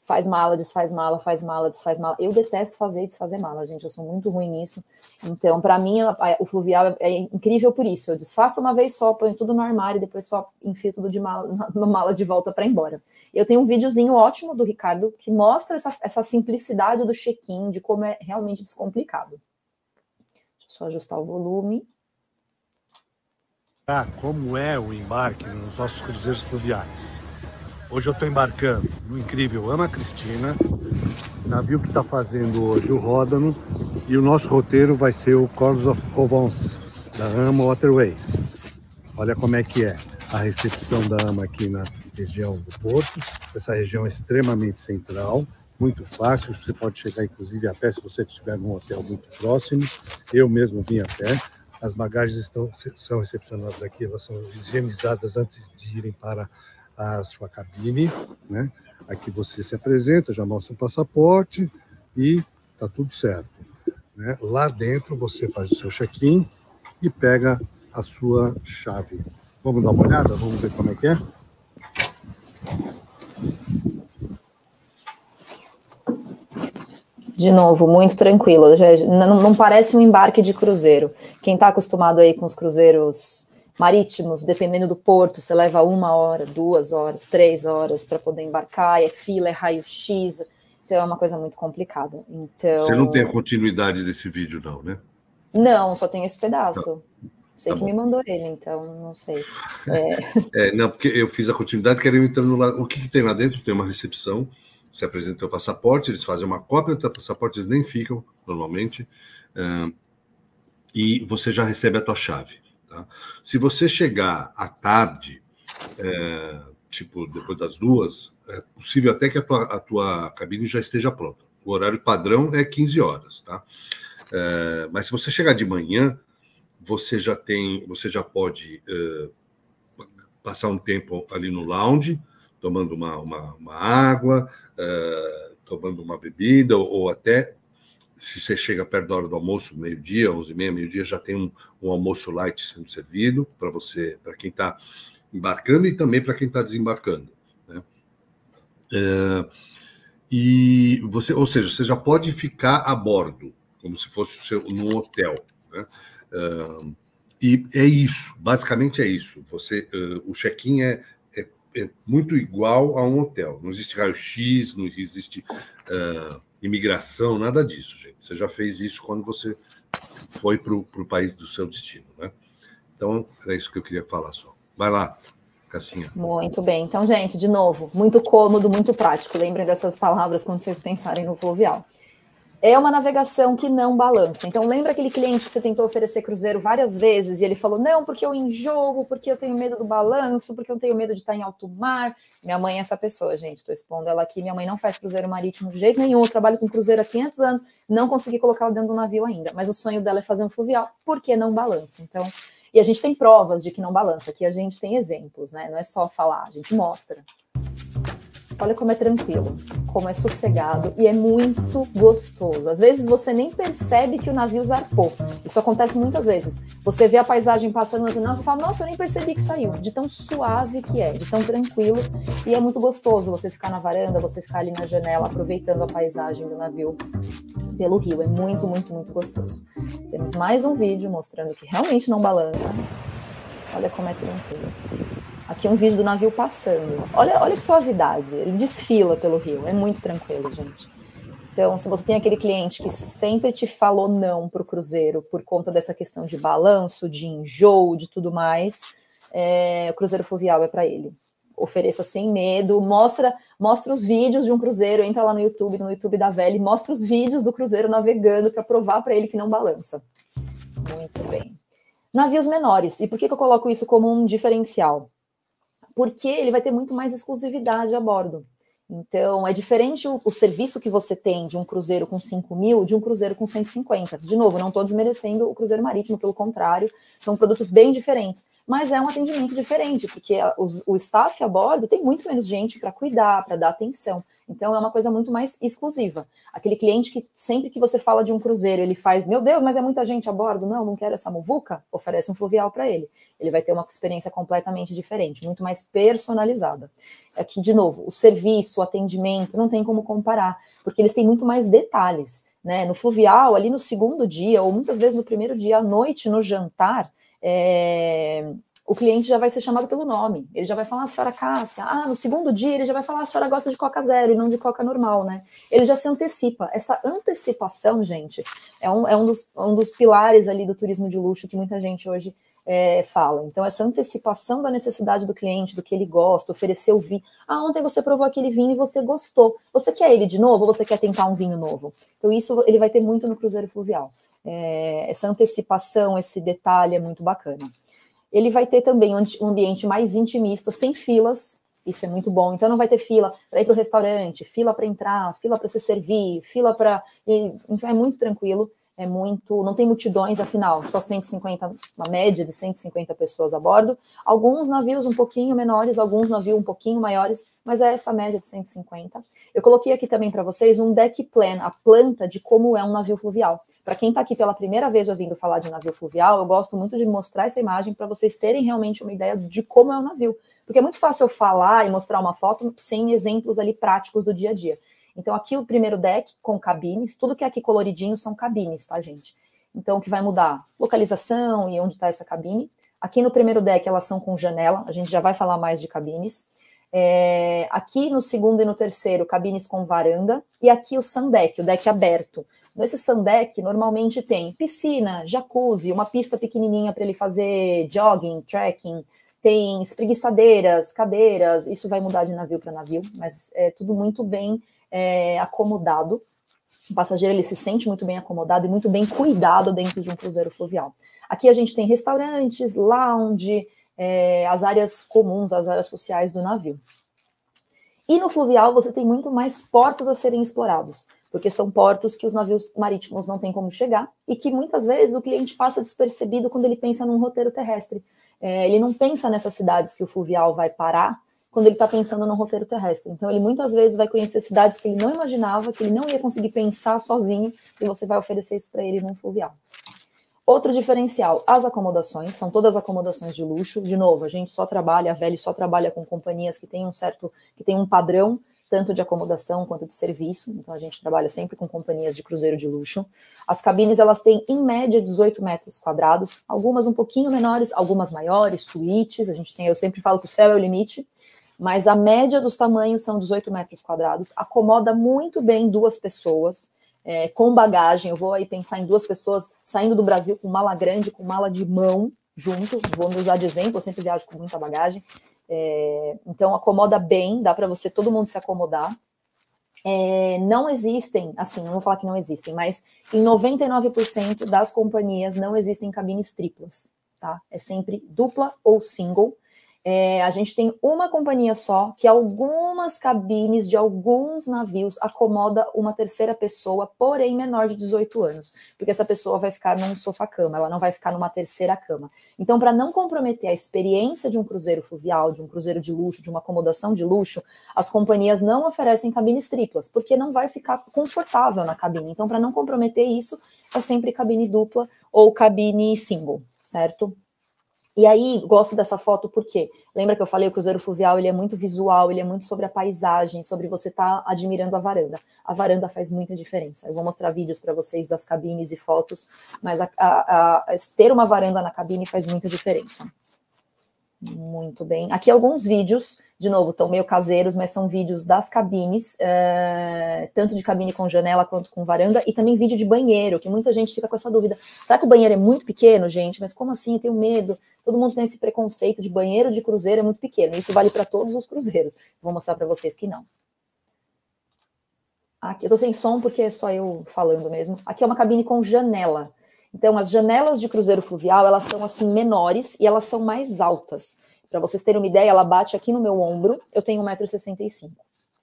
Faz mala, desfaz mala, faz mala, desfaz mala. Eu detesto fazer e desfazer mala, gente. Eu sou muito ruim nisso. Então, para mim, o fluvial é incrível por isso. Eu desfaço uma vez só, ponho tudo no armário e depois só enfio tudo de mala de volta para ir embora. Eu tenho um videozinho ótimo do Ricardo que mostra essa simplicidade do check-in, de como é realmente descomplicado. Deixa eu só ajustar o volume. Como é o embarque nos nossos cruzeiros fluviais. Hoje eu estou embarcando no incrível Ama Cristina, navio que está fazendo hoje o Ródano, e o nosso roteiro vai ser o Corps of Provence, da Ama Waterways. Olha como é que é a recepção da Ama aqui na região do Porto. Essa região é extremamente central, muito fácil, você pode chegar inclusive a pé se você estiver num hotel muito próximo. Eu mesmo vim a pé. As bagagens são recepcionadas aqui, elas são higienizadas antes de irem para a sua cabine, né? Aqui você se apresenta, já mostra o passaporte e tá tudo certo, né? Lá dentro você faz o seu check-in e pega a sua chave. Vamos dar uma olhada? Vamos ver como é que é? De novo, muito tranquilo. Não parece um embarque de cruzeiro. Quem está acostumado aí com os cruzeiros marítimos, dependendo do porto, você leva 1 hora, 2 horas, 3 horas para poder embarcar, é fila, é raio-x, então é uma coisa muito complicada. Então... Você não tem a continuidade desse vídeo, não, né? Não, só tem esse pedaço. Você que bom. me mandou ele, então não sei. Não, porque eu fiz a continuidade, querendo entrando lá. O que tem lá dentro? Tem uma recepção, você apresenta o teu passaporte, eles fazem uma cópia do teu passaporte, eles nem ficam, normalmente, e você já recebe a tua chave. Tá? Se você chegar à tarde, tipo depois das 2, é possível até que a tua cabine já esteja pronta. O horário padrão é 15 horas, tá? Mas se você chegar de manhã, você já pode passar um tempo ali no lounge, tomando uma água, tomando uma bebida, ou até se você chega perto da hora do almoço, meio-dia, 11h30, meio-dia, já tem um almoço light sendo servido para você, para quem está embarcando e também para quem está desembarcando, né? E você, ou seja, você já pode ficar a bordo, como se fosse num hotel, né? E é isso, basicamente é isso. O check-in é muito igual a um hotel. Não existe raio-x, não existe imigração, nada disso, gente. Você já fez isso quando você foi para o país do seu destino, né? Então, era isso que eu queria falar só. Vai lá, Cassinha. Muito bem. Então, gente, de novo, muito cômodo, muito prático. Lembrem dessas palavras quando vocês pensarem no fluvial. É uma navegação que não balança. Então, lembra aquele cliente que você tentou oferecer cruzeiro várias vezes e ele falou, não, porque eu enjoo, porque eu tenho medo do balanço, porque eu tenho medo de estar em alto mar. Minha mãe é essa pessoa, gente. Estou expondo ela aqui. Minha mãe não faz cruzeiro marítimo de jeito nenhum. Eu trabalho com cruzeiro há 500 anos. Não consegui colocá-lo dentro do navio ainda. Mas o sonho dela é fazer um fluvial. Por que não balança? Então, e a gente tem provas de que não balança. Aqui a gente tem exemplos, né? Não é só falar, a gente mostra. Olha como é tranquilo, como é sossegado e é muito gostoso. Às vezes você nem percebe que o navio zarpou. Isso acontece muitas vezes. Você vê a paisagem passando na janela e fala, nossa, eu nem percebi que saiu. De tão suave que é, de tão tranquilo. E é muito gostoso você ficar na varanda, você ficar ali na janela, aproveitando a paisagem do navio pelo rio. É muito, muito, muito gostoso. Temos mais um vídeo mostrando que realmente não balança. Olha como é tranquilo. Aqui é um vídeo do navio passando. Olha que suavidade. Ele desfila pelo rio. É muito tranquilo, gente. Então, se você tem aquele cliente que sempre te falou não para o cruzeiro por conta dessa questão de balanço, de enjoo, de tudo mais, o cruzeiro fluvial é para ele. Ofereça sem medo, mostra os vídeos de um cruzeiro, entra lá no YouTube da Velha, mostra os vídeos do cruzeiro navegando para provar para ele que não balança. Muito bem. Navios menores. E por que eu coloco isso como um diferencial? Porque ele vai ter muito mais exclusividade a bordo. Então, é diferente o serviço que você tem de um cruzeiro com 5 mil de um cruzeiro com 150. De novo, não estou desmerecendo o cruzeiro marítimo, pelo contrário, são produtos bem diferentes. Mas é um atendimento diferente, porque o staff a bordo tem muito menos gente para cuidar, para dar atenção. Então, é uma coisa muito mais exclusiva. Aquele cliente que sempre que você fala de um cruzeiro, ele faz, meu Deus, mas é muita gente a bordo? Não quero essa muvuca? Oferece um fluvial para ele. Ele vai ter uma experiência completamente diferente, muito mais personalizada. Aqui, de novo, o serviço, o atendimento, não tem como comparar, porque eles têm muito mais detalhes, né? No fluvial, ali no segundo dia, ou muitas vezes no primeiro dia, à noite, no jantar, o cliente já vai ser chamado pelo nome. Ele já vai falar, senhora Cássia. No segundo dia, ele já vai falar, a senhora gosta de Coca Zero e não de Coca normal, né? Ele já se antecipa. Essa antecipação, gente, é um dos pilares ali do turismo de luxo que muita gente hoje fala. Então, essa antecipação da necessidade do cliente, do que ele gosta, oferecer o vinho. Ontem você provou aquele vinho e você gostou. Você quer ele de novo ou você quer tentar um vinho novo? Então, isso ele vai ter muito no cruzeiro fluvial. Essa antecipação, esse detalhe é muito bacana. Ele vai ter também um ambiente mais intimista, sem filas, isso é muito bom. Então não vai ter fila para ir para o restaurante, fila para entrar, fila para se servir, fila para... Então é muito tranquilo, não tem multidões, afinal, só 150, uma média de 150 pessoas a bordo. Alguns navios um pouquinho menores, alguns navios um pouquinho maiores, mas é essa média de 150. Eu coloquei aqui também para vocês um deck plan, a planta de como é um navio fluvial. Para quem está aqui pela primeira vez ouvindo falar de navio fluvial, eu gosto muito de mostrar essa imagem para vocês terem realmente uma ideia de como é o navio. Porque é muito fácil eu falar e mostrar uma foto sem exemplos ali práticos do dia a dia. Então, aqui o primeiro deck com cabines, tudo que é aqui coloridinho são cabines, tá, gente? Então, o que vai mudar? Localização e onde está essa cabine. Aqui no primeiro deck, elas são com janela, a gente já vai falar mais de cabines. Aqui no segundo e no terceiro, cabines com varanda. E aqui o sundeck, o deck aberto. Nesse sundeck, normalmente tem piscina, jacuzzi, uma pista pequenininha para ele fazer jogging, trekking, tem espreguiçadeiras, cadeiras, isso vai mudar de navio para navio, mas é tudo muito bem acomodado. O passageiro ele se sente muito bem acomodado e muito bem cuidado dentro de um cruzeiro fluvial. Aqui a gente tem restaurantes, lounge, as áreas comuns, as áreas sociais do navio. E no fluvial você tem muito mais portos a serem explorados, porque são portos que os navios marítimos não têm como chegar e que muitas vezes o cliente passa despercebido quando ele pensa num roteiro terrestre. Ele não pensa nessas cidades que o fluvial vai parar quando ele está pensando no roteiro terrestre. Então ele muitas vezes vai conhecer cidades que ele não imaginava, que ele não ia conseguir pensar sozinho, e você vai oferecer isso para ele num fluvial. Outro diferencial, as acomodações, são todas acomodações de luxo. De novo, a gente só trabalha, a Velha só trabalha com companhias que têm um padrão, tanto de acomodação quanto de serviço. Então, a gente trabalha sempre com companhias de cruzeiro de luxo. As cabines, elas têm, em média, 18 metros quadrados, algumas um pouquinho menores, algumas maiores, suítes. Eu sempre falo que o céu é o limite, mas a média dos tamanhos são 18 metros quadrados. Acomoda muito bem 2 pessoas, com bagagem. Eu vou aí pensar em 2 pessoas saindo do Brasil com mala grande, com mala de mão, junto. Vou me usar de exemplo, eu sempre viajo com muita bagagem. Então acomoda bem, dá para todo mundo se acomodar. Não existem, assim, não vou falar que não existem, mas em 99% das companhias não existem cabines triplas, tá? É sempre dupla ou single. A gente tem uma companhia só, que algumas cabines de alguns navios acomoda uma terceira pessoa, porém menor de 18 anos, porque essa pessoa vai ficar num sofá-cama, ela não vai ficar numa terceira cama. Então, para não comprometer a experiência de um cruzeiro fluvial, de um cruzeiro de luxo, de uma acomodação de luxo, as companhias não oferecem cabines triplas, porque não vai ficar confortável na cabine. Então, para não comprometer isso, é sempre cabine dupla ou cabine single, certo? E aí, gosto dessa foto porque, lembra que eu falei, o cruzeiro fluvial, ele é muito visual, ele é muito sobre a paisagem, sobre você estar admirando a varanda. A varanda faz muita diferença. Eu vou mostrar vídeos para vocês das cabines e fotos, mas ter uma varanda na cabine faz muita diferença. Muito bem. Aqui alguns vídeos, de novo, estão meio caseiros, mas são vídeos das cabines, tanto de cabine com janela quanto com varanda, e também vídeo de banheiro, que muita gente fica com essa dúvida. Será que o banheiro é muito pequeno, gente? Mas como assim? Eu tenho medo. Todo mundo tem esse preconceito de banheiro de cruzeiro é muito pequeno. Isso vale para todos os cruzeiros. Vou mostrar para vocês que não. Aqui, eu tô sem som porque é só eu falando mesmo. Aqui é uma cabine com janela. Então, as janelas de cruzeiro fluvial, elas são assim menores e elas são mais altas. Para vocês terem uma ideia, ela bate aqui no meu ombro, eu tenho 1,65 m.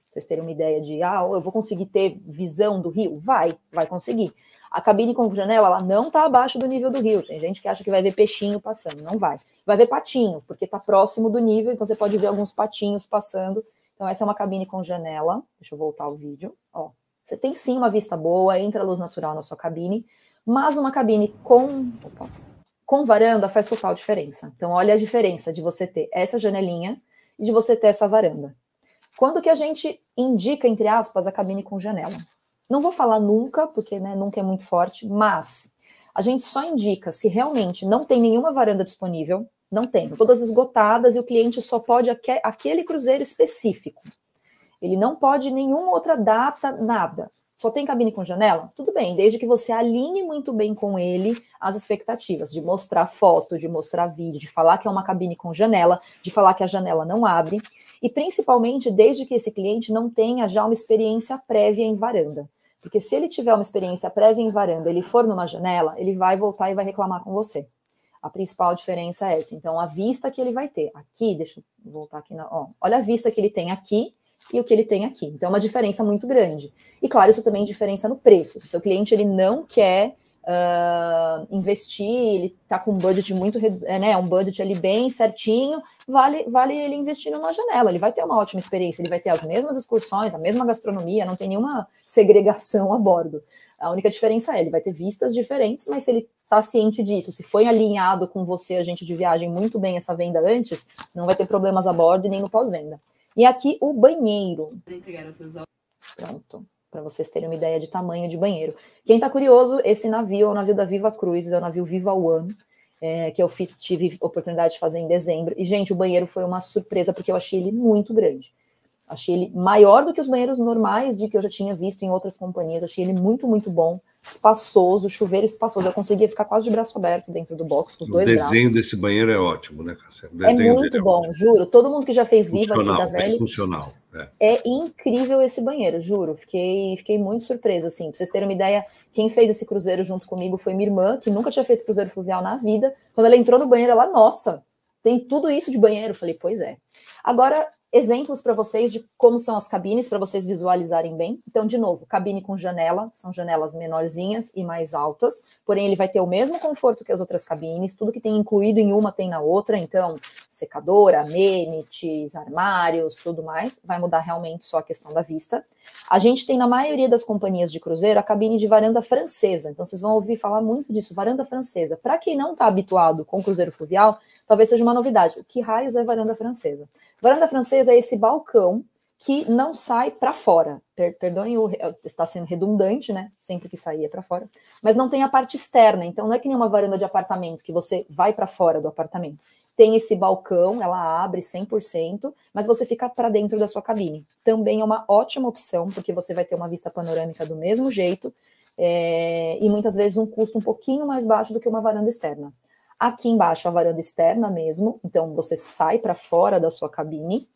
Vocês terem uma ideia de, eu vou conseguir ter visão do rio? Vai conseguir. A cabine com janela, ela não está abaixo do nível do rio. Tem gente que acha que vai ver peixinho passando, não vai. Vai ver patinho, porque está próximo do nível, então você pode ver alguns patinhos passando. Então, essa é uma cabine com janela. Deixa eu voltar o vídeo. Ó, você tem sim uma vista boa, entra luz natural na sua cabine, mas uma cabine com varanda faz total diferença. Então, olha a diferença de você ter essa janelinha e de você ter essa varanda. Quando que a gente indica, entre aspas, a cabine com janela? Não vou falar nunca, porque nunca é muito forte, mas a gente só indica se realmente não tem nenhuma varanda disponível, não tem, todas esgotadas, e o cliente só pode aquele cruzeiro específico. Ele não pode nenhuma outra data, nada. Só tem cabine com janela? Tudo bem, desde que você alinhe muito bem com ele as expectativas, de mostrar foto, de mostrar vídeo, de falar que é uma cabine com janela, de falar que a janela não abre, e principalmente desde que esse cliente não tenha já uma experiência prévia em varanda. Porque se ele tiver uma experiência prévia em varanda, ele for numa janela, ele vai voltar e vai reclamar com você. A principal diferença é essa. Então, a vista que ele vai ter aqui, deixa eu voltar aqui, olha a vista que ele tem aqui, e o que ele tem aqui. Então, é uma diferença muito grande. E, claro, isso também diferença no preço. Se o seu cliente ele não quer investir, ele está com um budget muito, um budget ali bem certinho, vale ele investir numa janela. Ele vai ter uma ótima experiência, ele vai ter as mesmas excursões, a mesma gastronomia, não tem nenhuma segregação a bordo. A única diferença é, ele vai ter vistas diferentes, mas se ele está ciente disso, se foi alinhado com você, agente de viagem, muito bem essa venda antes, não vai ter problemas a bordo e nem no pós-venda. E aqui o banheiro. Pronto, para vocês terem uma ideia de tamanho de banheiro. Quem está curioso, esse navio é o navio da Viva Cruises, é o navio Viva One, que eu tive oportunidade de fazer em dezembro. E, gente, o banheiro foi uma surpresa, porque eu achei ele muito grande. Achei ele maior do que os banheiros normais de que eu já tinha visto em outras companhias. Achei ele muito, muito bom, espaçoso, chuveiro espaçoso. Eu conseguia ficar quase de braço aberto dentro do box, com os dois braços. O desenho desse banheiro é ótimo, né, Cássia? É muito bom, juro. Todo mundo que já fez Viva aqui da Velha... Funcional. É incrível esse banheiro, juro. Fiquei muito surpresa, assim. Pra vocês terem uma ideia, quem fez esse cruzeiro junto comigo foi minha irmã, que nunca tinha feito cruzeiro fluvial na vida. Quando ela entrou no banheiro, ela, nossa, tem tudo isso de banheiro. Eu falei, pois é. Agora, exemplos para vocês de como são as cabines, para vocês visualizarem bem. Então, de novo, cabine com janela, são janelas menorzinhas e mais altas, porém ele vai ter o mesmo conforto que as outras cabines, tudo que tem incluído em uma tem na outra, então secadora, amenities, armários, tudo mais, vai mudar realmente só a questão da vista. A gente tem na maioria das companhias de cruzeiro a cabine de varanda francesa, então vocês vão ouvir falar muito disso, varanda francesa. Para quem não está habituado com cruzeiro fluvial, talvez seja uma novidade. Que raios é varanda francesa? Varanda francesa é esse balcão que não sai para fora. Perdoem, está sendo redundante, né? Sempre que saía para fora. Mas não tem a parte externa. Então, não é que nem uma varanda de apartamento que você vai para fora do apartamento. Tem esse balcão, ela abre 100%, mas você fica para dentro da sua cabine. Também é uma ótima opção, porque você vai ter uma vista panorâmica do mesmo jeito e muitas vezes um custo um pouquinho mais baixo do que uma varanda externa. Aqui embaixo a varanda externa mesmo, então você sai para fora da sua cabine,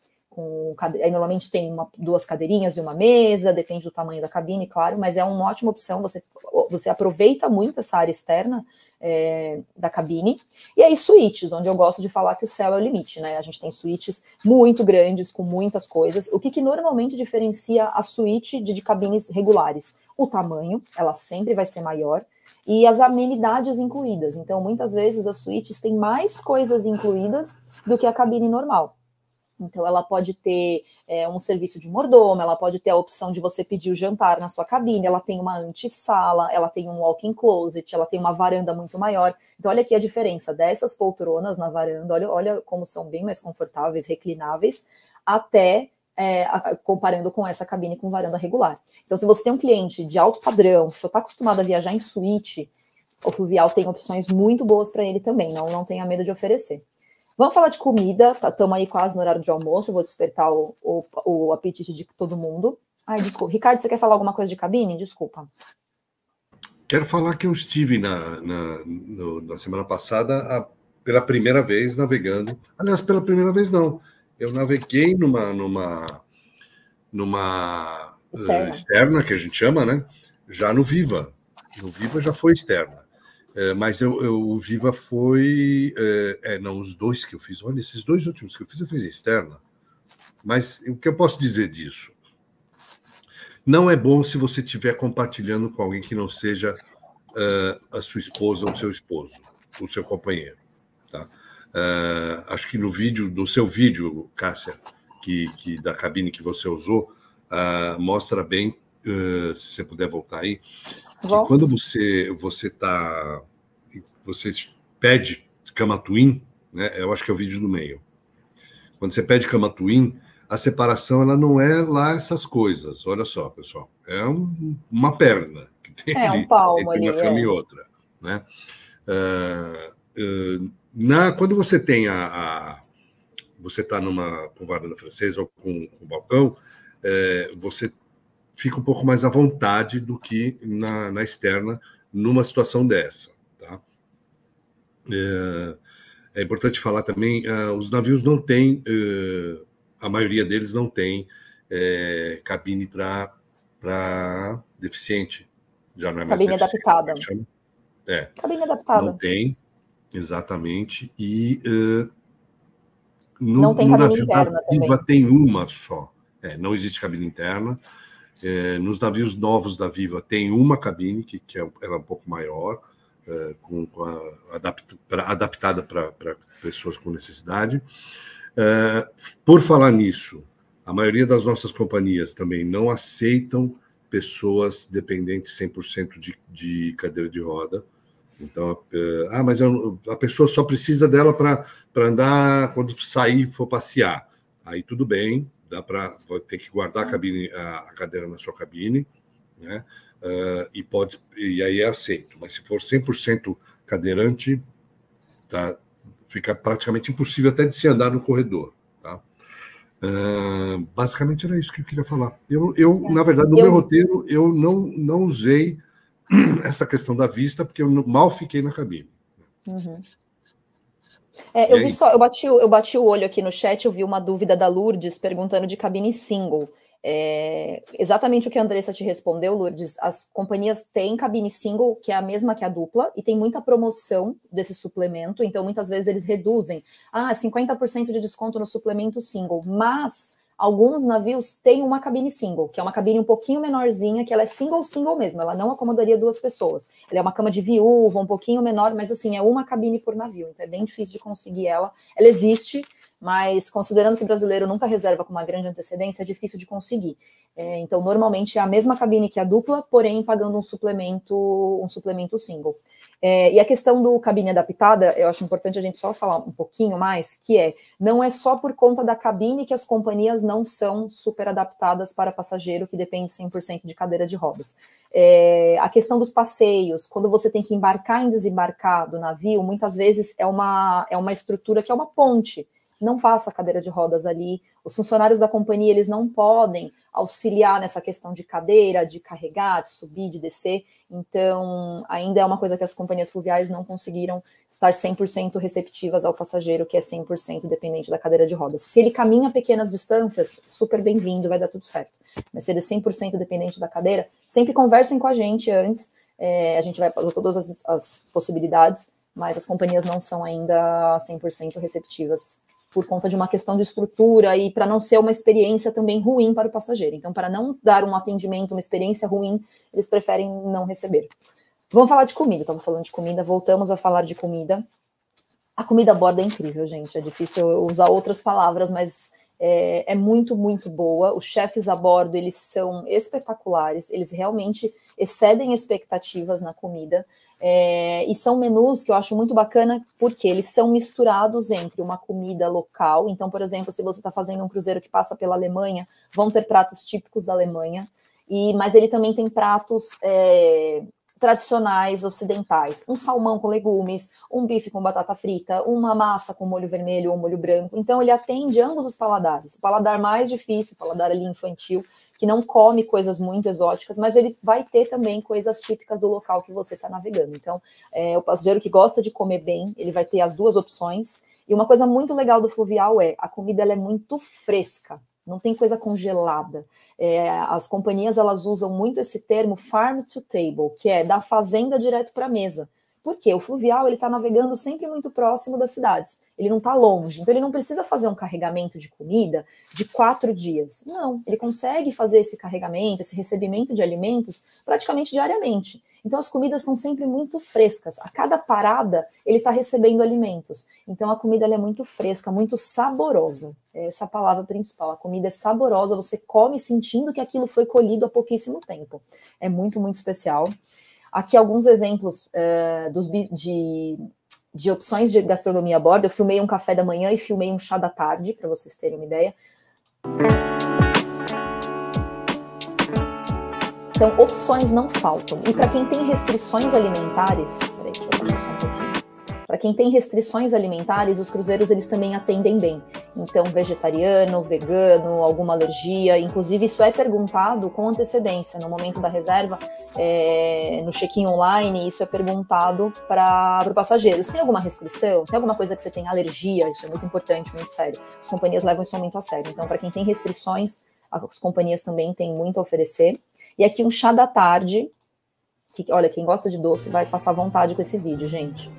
aí normalmente tem duas cadeirinhas e uma mesa, depende do tamanho da cabine, claro, mas é uma ótima opção, você aproveita muito essa área externa da cabine. E aí suítes, onde eu gosto de falar que o céu é o limite, né? A gente tem suítes muito grandes, com muitas coisas. O que normalmente diferencia a suíte de cabines regulares? O tamanho, ela sempre vai ser maior, e as amenidades incluídas. Então, muitas vezes, as suítes têm mais coisas incluídas do que a cabine normal. Então, ela pode ter um serviço de mordomo, ela pode ter a opção de você pedir o jantar na sua cabine, ela tem uma antessala, ela tem um walk-in closet, ela tem uma varanda muito maior. Então, olha aqui a diferença dessas poltronas na varanda, olha como são bem mais confortáveis, reclináveis, até comparando com essa cabine com varanda regular. Então, se você tem um cliente de alto padrão, que só está acostumado a viajar em suíte, o Fluvial tem opções muito boas para ele também, não tenha medo de oferecer. Vamos falar de comida, estamos aí quase no horário de almoço, vou despertar o apetite de todo mundo. Ai, desculpa. Ricardo, você quer falar alguma coisa de cabine? Desculpa. Quero falar que eu estive na semana passada pela primeira vez navegando. Aliás, pela primeira vez não. Eu naveguei numa externa, que a gente chama, né? Já no Viva. No Viva já foi externa. Mas o Viva foi... não, os dois que eu fiz. Olha, esses dois últimos que eu fiz externa. Mas o que eu posso dizer disso? Não é bom se você estiver compartilhando com alguém que não seja a sua esposa ou o seu esposo, o seu companheiro. Tá? Acho que no seu vídeo, Cássia, da cabine que você usou, mostra bem, se você puder voltar aí, que quando você pede cama twin, né, eu acho que é o vídeo do meio. Quando você pede cama twin, a separação ela não é lá essas coisas. Olha só, pessoal, é uma perna que tem um palmo entre uma cama e outra, né? Quando você tem você está com varanda francesa ou com balcão, você fica um pouco mais à vontade do que na externa, numa situação dessa. Tá? É importante falar também, os navios não têm, a maioria deles não tem cabine para deficiente. Já não é mais cabine adaptada. Cabine adaptada. Não tem, exatamente. E no navio da Viva tem uma só. Não existe cabine interna. Nos navios novos da Viva tem uma cabine, que ela é um pouco maior, adaptada para pessoas com necessidade. Por falar nisso, a maioria das nossas companhias também não aceitam pessoas dependentes 100% de cadeira de roda. Então, mas a pessoa só precisa dela para andar quando sair e for passear. Aí tudo bem. Vai ter que guardar a cadeira na sua cabine, né? E aí é aceito. Mas se for 100% cadeirante, tá, fica praticamente impossível até de se andar no corredor. Tá? Basicamente era isso que eu queria falar. Na verdade, no meu roteiro, eu não usei essa questão da vista, porque eu mal fiquei na cabine. Uhum. Eu bati o olho aqui no chat, eu vi uma dúvida da Lourdes perguntando de cabine single. Exatamente o que a Andressa te respondeu, Lourdes. As companhias têm cabine single, que é a mesma que a dupla, e tem muita promoção desse suplemento, então muitas vezes eles reduzem 50% de desconto no suplemento single, mas alguns navios têm uma cabine single, que é uma cabine um pouquinho menorzinha, que ela é single mesmo, ela não acomodaria duas pessoas. Ela é uma cama de viúva, um pouquinho menor, mas assim, é uma cabine por navio, então é bem difícil de conseguir ela. Ela existe, mas considerando que o brasileiro nunca reserva com uma grande antecedência, é difícil de conseguir. Então, normalmente é a mesma cabine que a dupla, porém pagando um suplemento single. E a questão do cabine adaptada, eu acho importante a gente só falar um pouquinho mais, que não é só por conta da cabine que as companhias não são super adaptadas para passageiro que depende 100% de cadeira de rodas. A questão dos passeios, quando você tem que embarcar e desembarcar do navio, muitas vezes é uma estrutura que é uma ponte, não passa a cadeira de rodas ali, os funcionários da companhia, eles não podem auxiliar nessa questão de cadeira, de carregar, de subir, de descer, então ainda é uma coisa que as companhias fluviais não conseguiram estar 100% receptivas ao passageiro que é 100% dependente da cadeira de rodas. Se ele caminha pequenas distâncias, super bem-vindo, vai dar tudo certo, mas se ele é 100% dependente da cadeira, sempre conversem com a gente antes, a gente vai fazer todas as possibilidades, mas as companhias não são ainda 100% receptivas por conta de uma questão de estrutura e para não ser uma experiência também ruim para o passageiro. Então, para não dar um atendimento, uma experiência ruim, eles preferem não receber. Vamos falar de comida, estava falando de comida, voltamos a falar de comida. A comida a bordo é incrível, gente, é difícil usar outras palavras, mas é muito, muito boa. Os chefes a bordo, eles são espetaculares, eles realmente excedem expectativas na comida. E são menus que eu acho muito bacana, porque eles são misturados entre uma comida local. Então, por exemplo, se você está fazendo um cruzeiro que passa pela Alemanha, vão ter pratos típicos da Alemanha, mas ele também tem pratos tradicionais ocidentais, um salmão com legumes, um bife com batata frita, uma massa com molho vermelho ou molho branco. Então ele atende ambos os paladares, o paladar mais difícil, o paladar ali infantil, que não come coisas muito exóticas, mas ele vai ter também coisas típicas do local que você está navegando. Então, o passageiro que gosta de comer bem, ele vai ter as duas opções. E uma coisa muito legal do fluvial a comida ela é muito fresca, não tem coisa congelada. As companhias elas usam muito esse termo farm to table, que é da fazenda direto para a mesa. Por quê? O fluvial ele está navegando sempre muito próximo das cidades. Ele não está longe, então ele não precisa fazer um carregamento de comida de 4 dias. Não, ele consegue fazer esse carregamento, esse recebimento de alimentos praticamente diariamente. Então as comidas estão sempre muito frescas. A cada parada ele está recebendo alimentos. Então a comida ela é muito fresca, muito saborosa. Essa é a palavra principal. A comida é saborosa, você come sentindo que aquilo foi colhido há pouquíssimo tempo. É muito, muito especial. Aqui alguns exemplos de opções de gastronomia a bordo. Eu filmei um café da manhã e filmei um chá da tarde, para vocês terem uma ideia. Então, opções não faltam. E para quem tem restrições alimentares... Peraí, deixa eu baixar só um pouquinho. Para quem tem restrições alimentares, os cruzeiros eles também atendem bem. Então, vegetariano, vegano, alguma alergia, inclusive isso é perguntado com antecedência, no momento da reserva, no check-in online, isso é perguntado para o passageiro. Você tem alguma restrição? Tem alguma coisa que você tem alergia? Isso é muito importante, muito sério. As companhias levam isso muito a sério. Então, para quem tem restrições, as companhias também têm muito a oferecer. E aqui um chá da tarde, que, olha, quem gosta de doce vai passar vontade com esse vídeo, gente.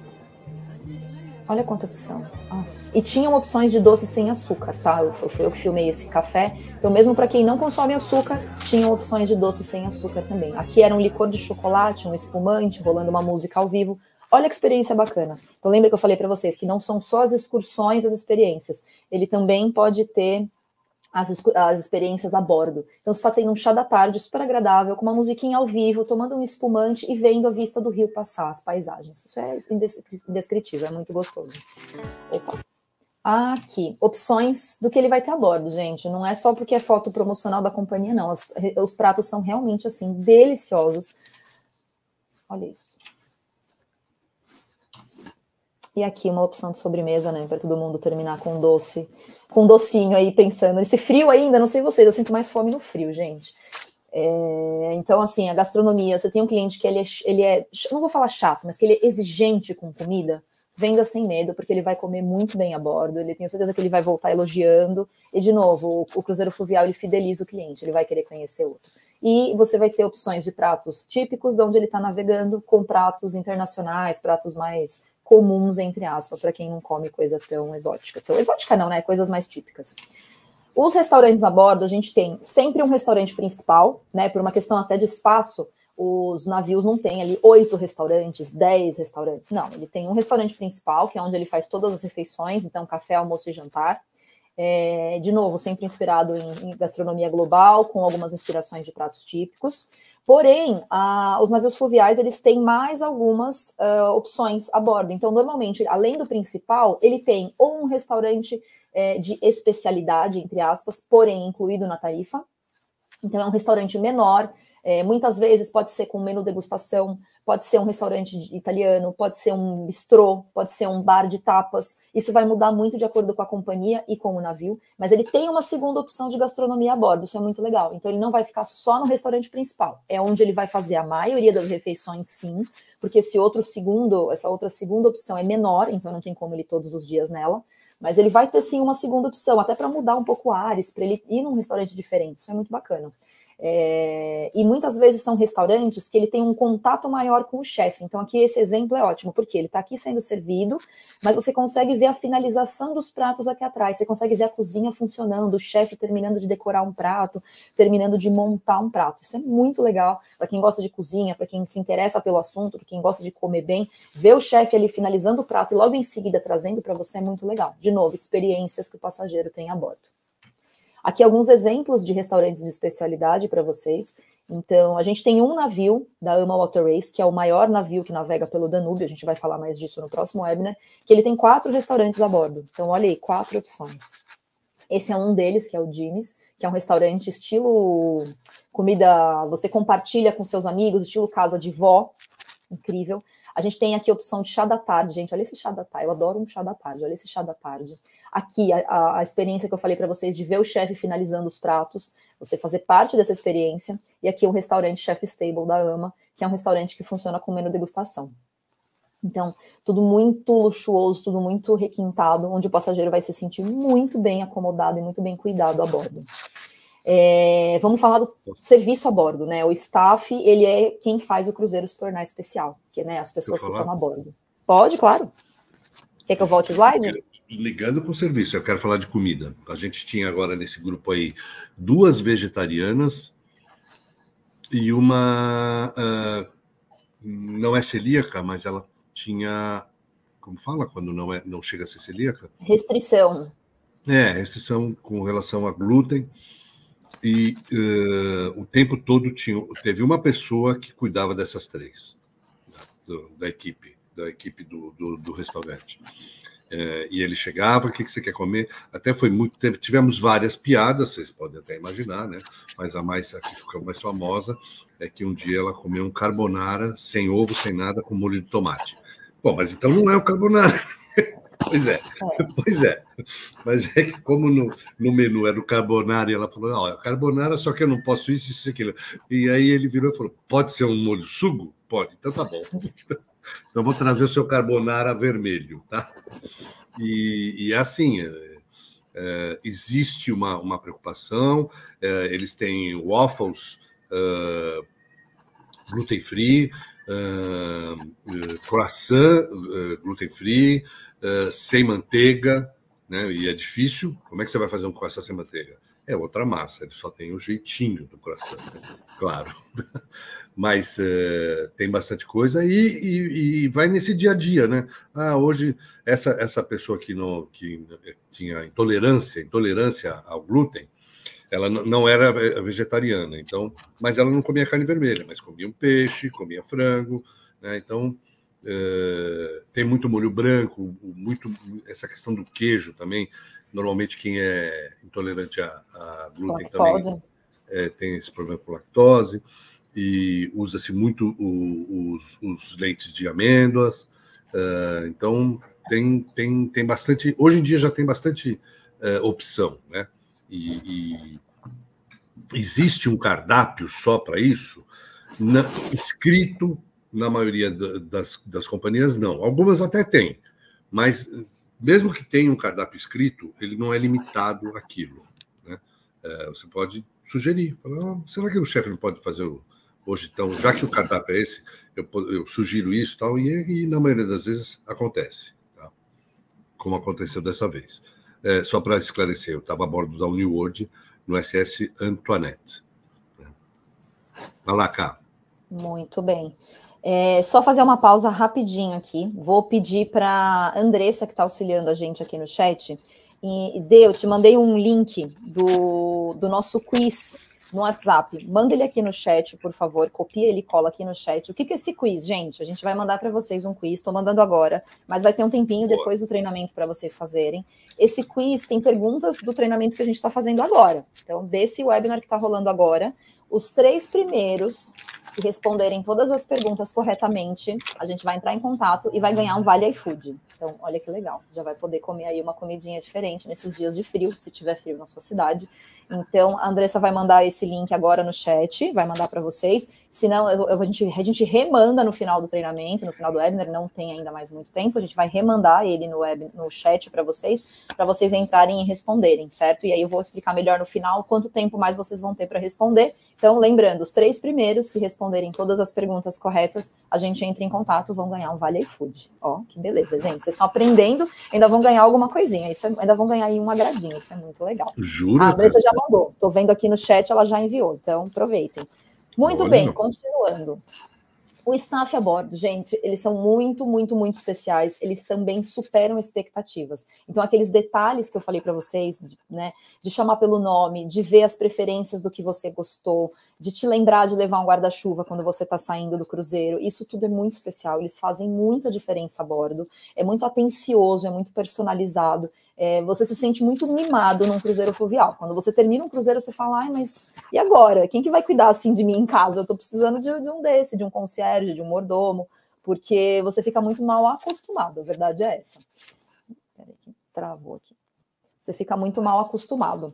Olha quanta opção. Nossa. E tinham opções de doce sem açúcar, tá? Foi eu que filmei esse café. Então, mesmo para quem não consome açúcar, tinham opções de doce sem açúcar também. Aqui era um licor de chocolate, um espumante, rolando uma música ao vivo. Olha que experiência bacana. Então, lembra que eu falei para vocês que não são só as excursões, as experiências. Ele também pode ter as experiências a bordo. Então, você está tendo um chá da tarde super agradável, com uma musiquinha ao vivo, tomando um espumante e vendo a vista do rio passar, as paisagens. Isso é indescritível, é muito gostoso. Opa! Aqui, opções do que ele vai ter a bordo, gente. Não é só porque é foto promocional da companhia, não. Os pratos são realmente, assim, deliciosos. Olha isso. E aqui uma opção de sobremesa, né, para todo mundo terminar com doce, com docinho aí, pensando. Esse frio ainda, não sei vocês, eu sinto mais fome no frio, gente. Então, assim, a gastronomia, você tem um cliente que ele é, não vou falar chato, mas que ele é exigente com comida, venda sem medo, porque ele vai comer muito bem a bordo, ele tem certeza que ele vai voltar elogiando, e de novo, o cruzeiro fluvial, ele fideliza o cliente, ele vai querer conhecer outro. E você vai ter opções de pratos típicos de onde ele está navegando, com pratos internacionais, pratos mais comuns, entre aspas, para quem não come coisa tão exótica. Tão exótica não, né? Coisas mais típicas. Os restaurantes a bordo, a gente tem sempre um restaurante principal, né? Por uma questão até de espaço, os navios não têm ali 8 restaurantes, 10 restaurantes. Não, ele tem um restaurante principal, que é onde ele faz todas as refeições, então café, almoço e jantar. De novo, sempre inspirado em gastronomia global, com algumas inspirações de pratos típicos. Porém, os navios fluviais, eles têm mais algumas opções a bordo. Então, normalmente, além do principal, ele tem ou um restaurante de especialidade, entre aspas, porém incluído na tarifa. Então, é um restaurante menor, muitas vezes pode ser com menu degustação, pode ser um restaurante italiano, pode ser um bistrô, pode ser um bar de tapas. Isso vai mudar muito de acordo com a companhia e com o navio, mas ele tem uma segunda opção de gastronomia a bordo, isso é muito legal. Então ele não vai ficar só no restaurante principal, é onde ele vai fazer a maioria das refeições, sim, porque essa outra segunda opção é menor, então não tem como ele ir todos os dias nela, mas ele vai ter sim uma segunda opção, até para mudar um pouco o ares, para ele ir num restaurante diferente, isso é muito bacana. E muitas vezes são restaurantes que ele tem um contato maior com o chefe. Então aqui esse exemplo é ótimo, porque ele está aqui sendo servido, mas você consegue ver a finalização dos pratos aqui atrás, você consegue ver a cozinha funcionando, o chefe terminando de decorar um prato, terminando de montar um prato. Isso é muito legal para quem gosta de cozinha, para quem se interessa pelo assunto, para quem gosta de comer bem, ver o chefe ali finalizando o prato e logo em seguida trazendo para você é muito legal. De novo, experiências que o passageiro tem a bordo. Aqui alguns exemplos de restaurantes de especialidade para vocês. Então, a gente tem um navio da AMA Waterways, que é o maior navio que navega pelo Danúbio, a gente vai falar mais disso no próximo webinar, que ele tem 4 restaurantes a bordo. Então, olha aí, 4 opções. Esse é um deles, que é o Jimmy's, que é um restaurante estilo comida, você compartilha com seus amigos, estilo casa de vó, incrível. A gente tem aqui a opção de chá da tarde, gente, olha esse chá da tarde, eu adoro um chá da tarde, olha esse chá da tarde. Aqui, a experiência que eu falei para vocês de ver o chefe finalizando os pratos, você fazer parte dessa experiência, e aqui o restaurante Chef's Table da AMA, que é um restaurante que funciona com menu degustação. Então, tudo muito luxuoso, tudo muito requintado, onde o passageiro vai se sentir muito bem acomodado e muito bem cuidado a bordo. Vamos falar do serviço a bordo, né? O staff, ele é quem faz o cruzeiro se tornar especial, que, né, as pessoas que estão a bordo. Pode, claro. Quer que eu volte o slide? Ligando com o serviço, eu quero falar de comida. A gente tinha agora nesse grupo aí 2 vegetarianas e uma não é celíaca, mas ela tinha, como fala quando não chega a ser celíaca? Restrição. Restrição com relação a glúten. E o tempo todo teve uma pessoa que cuidava dessas 3, da equipe do restaurante. E ele chegava, o que você quer comer? Até foi muito tempo, tivemos várias piadas, vocês podem até imaginar, né? Mas a que ficou mais famosa é que um dia ela comeu um carbonara sem ovo, sem nada, com molho de tomate. Bom, mas então não é o carbonara. Pois é. Mas é que como no menu era o carbonara, e ela falou, é carbonara, só que eu não posso isso e aquilo. E aí ele virou e falou, pode ser um molho sugo? Pode, então tá bom. Então vou trazer o seu carbonara vermelho, tá? E assim, existe uma preocupação, eles têm waffles gluten-free, croissant gluten-free, sem manteiga, né? E é difícil. Como é que você vai fazer um croissant sem manteiga? É outra massa, ele só tem o jeitinho do croissant, né? Claro. Mas tem bastante coisa e vai nesse dia a dia, né? Hoje, essa pessoa que tinha intolerância ao glúten, ela não era vegetariana, então, mas ela não comia carne vermelha, mas comia um peixe, comia frango, né? Então, tem muito molho branco, essa questão do queijo também. Normalmente, quem é intolerante a glúten lactose também tem esse problema com lactose. E usa-se muito os leites de amêndoas. Então, tem bastante... Hoje em dia já tem bastante opção, né? E existe um cardápio só para isso? Escrito, na maioria das companhias, não. Algumas até têm, mas mesmo que tenha um cardápio escrito, ele não é limitado àquilo, né? Você pode sugerir. Falar, será que o chefe não pode fazer hoje, então, já que o cardápio é esse, eu sugiro isso tal, e na maioria das vezes acontece, tá? Como aconteceu dessa vez. Só para esclarecer, eu estava a bordo da New World no SS Antoinette. Vai lá, cá. Muito bem. Só fazer uma pausa rapidinho aqui. Vou pedir para a Andressa, que está auxiliando a gente aqui no chat, eu te mandei um link do nosso quiz no WhatsApp. Manda ele aqui no chat, por favor. Copia ele e cola aqui no chat. O que é esse quiz, gente? A gente vai mandar para vocês um quiz. Estou mandando agora, mas vai ter um tempinho depois do treinamento para vocês fazerem. Esse quiz tem perguntas do treinamento que a gente está fazendo agora. Então, desse webinar que está rolando agora, os 3 primeiros que responderem todas as perguntas corretamente, a gente vai entrar em contato e vai ganhar um vale iFood. Então, olha que legal, já vai poder comer aí uma comidinha diferente nesses dias de frio, se tiver frio na sua cidade. Então, a Andressa vai mandar esse link agora no chat, vai mandar para vocês. Se não, a gente remanda no final do treinamento, no final do webinar, não tem ainda mais muito tempo, a gente vai remandar ele no chat para vocês entrarem e responderem, certo? E aí eu vou explicar melhor no final quanto tempo mais vocês vão ter para responder. Então, lembrando, os 3 primeiros que responderem todas as perguntas corretas, a gente entra em contato, vão ganhar um vale iFood. Ó, que beleza, gente. Vocês estão aprendendo, ainda vão ganhar alguma coisinha. Ainda vão ganhar aí um agradinho, isso é muito legal. Jura? A Andressa já mandou. Tô vendo aqui no chat, ela já enviou. Então, aproveitem. Muito bem, continuando. O staff a bordo, gente, eles são muito, muito, muito especiais. Eles também superam expectativas. Então, aqueles detalhes que eu falei para vocês, né, de chamar pelo nome, de ver as preferências do que você gostou, de te lembrar de levar um guarda-chuva quando você está saindo do cruzeiro, isso tudo é muito especial. Eles fazem muita diferença a bordo. É muito atencioso, é muito personalizado. Você se sente muito mimado num cruzeiro fluvial. Quando você termina um cruzeiro, você fala, ai, mas e agora? Quem que vai cuidar assim de mim em casa? Eu tô precisando de um concierge, de um mordomo, porque você fica muito mal acostumado, a verdade é essa. Peraí, que travou aqui. Você fica muito mal acostumado.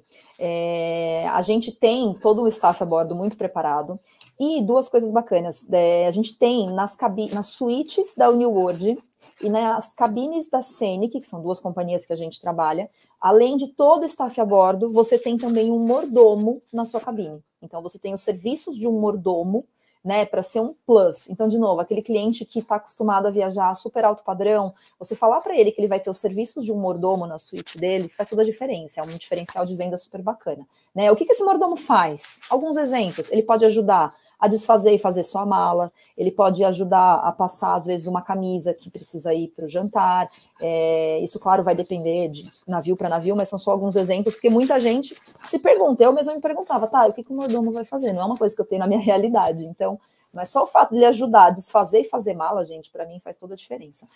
A gente tem todo o staff a bordo muito preparado, e 2 coisas bacanas. A gente tem nas suítes da Uniworld, e nas cabines da Scenic, que são 2 companhias que a gente trabalha, além de todo o staff a bordo, você tem também um mordomo na sua cabine. Então, você tem os serviços de um mordomo, né, para ser um plus. Então, de novo, aquele cliente que está acostumado a viajar super alto padrão, você falar para ele que ele vai ter os serviços de um mordomo na suíte dele, faz toda a diferença, é um diferencial de venda super bacana. Né? O que esse mordomo faz? Alguns exemplos, ele pode ajudar a desfazer e fazer sua mala, ele pode ajudar a passar, às vezes, uma camisa que precisa ir para o jantar, isso, claro, vai depender de navio para navio, mas são só alguns exemplos, porque muita gente se pergunta, eu mesma me perguntava, tá, o que o mordomo vai fazer? Não é uma coisa que eu tenho na minha realidade, então, mas só o fato de ele ajudar a desfazer e fazer mala, gente, para mim faz toda a diferença.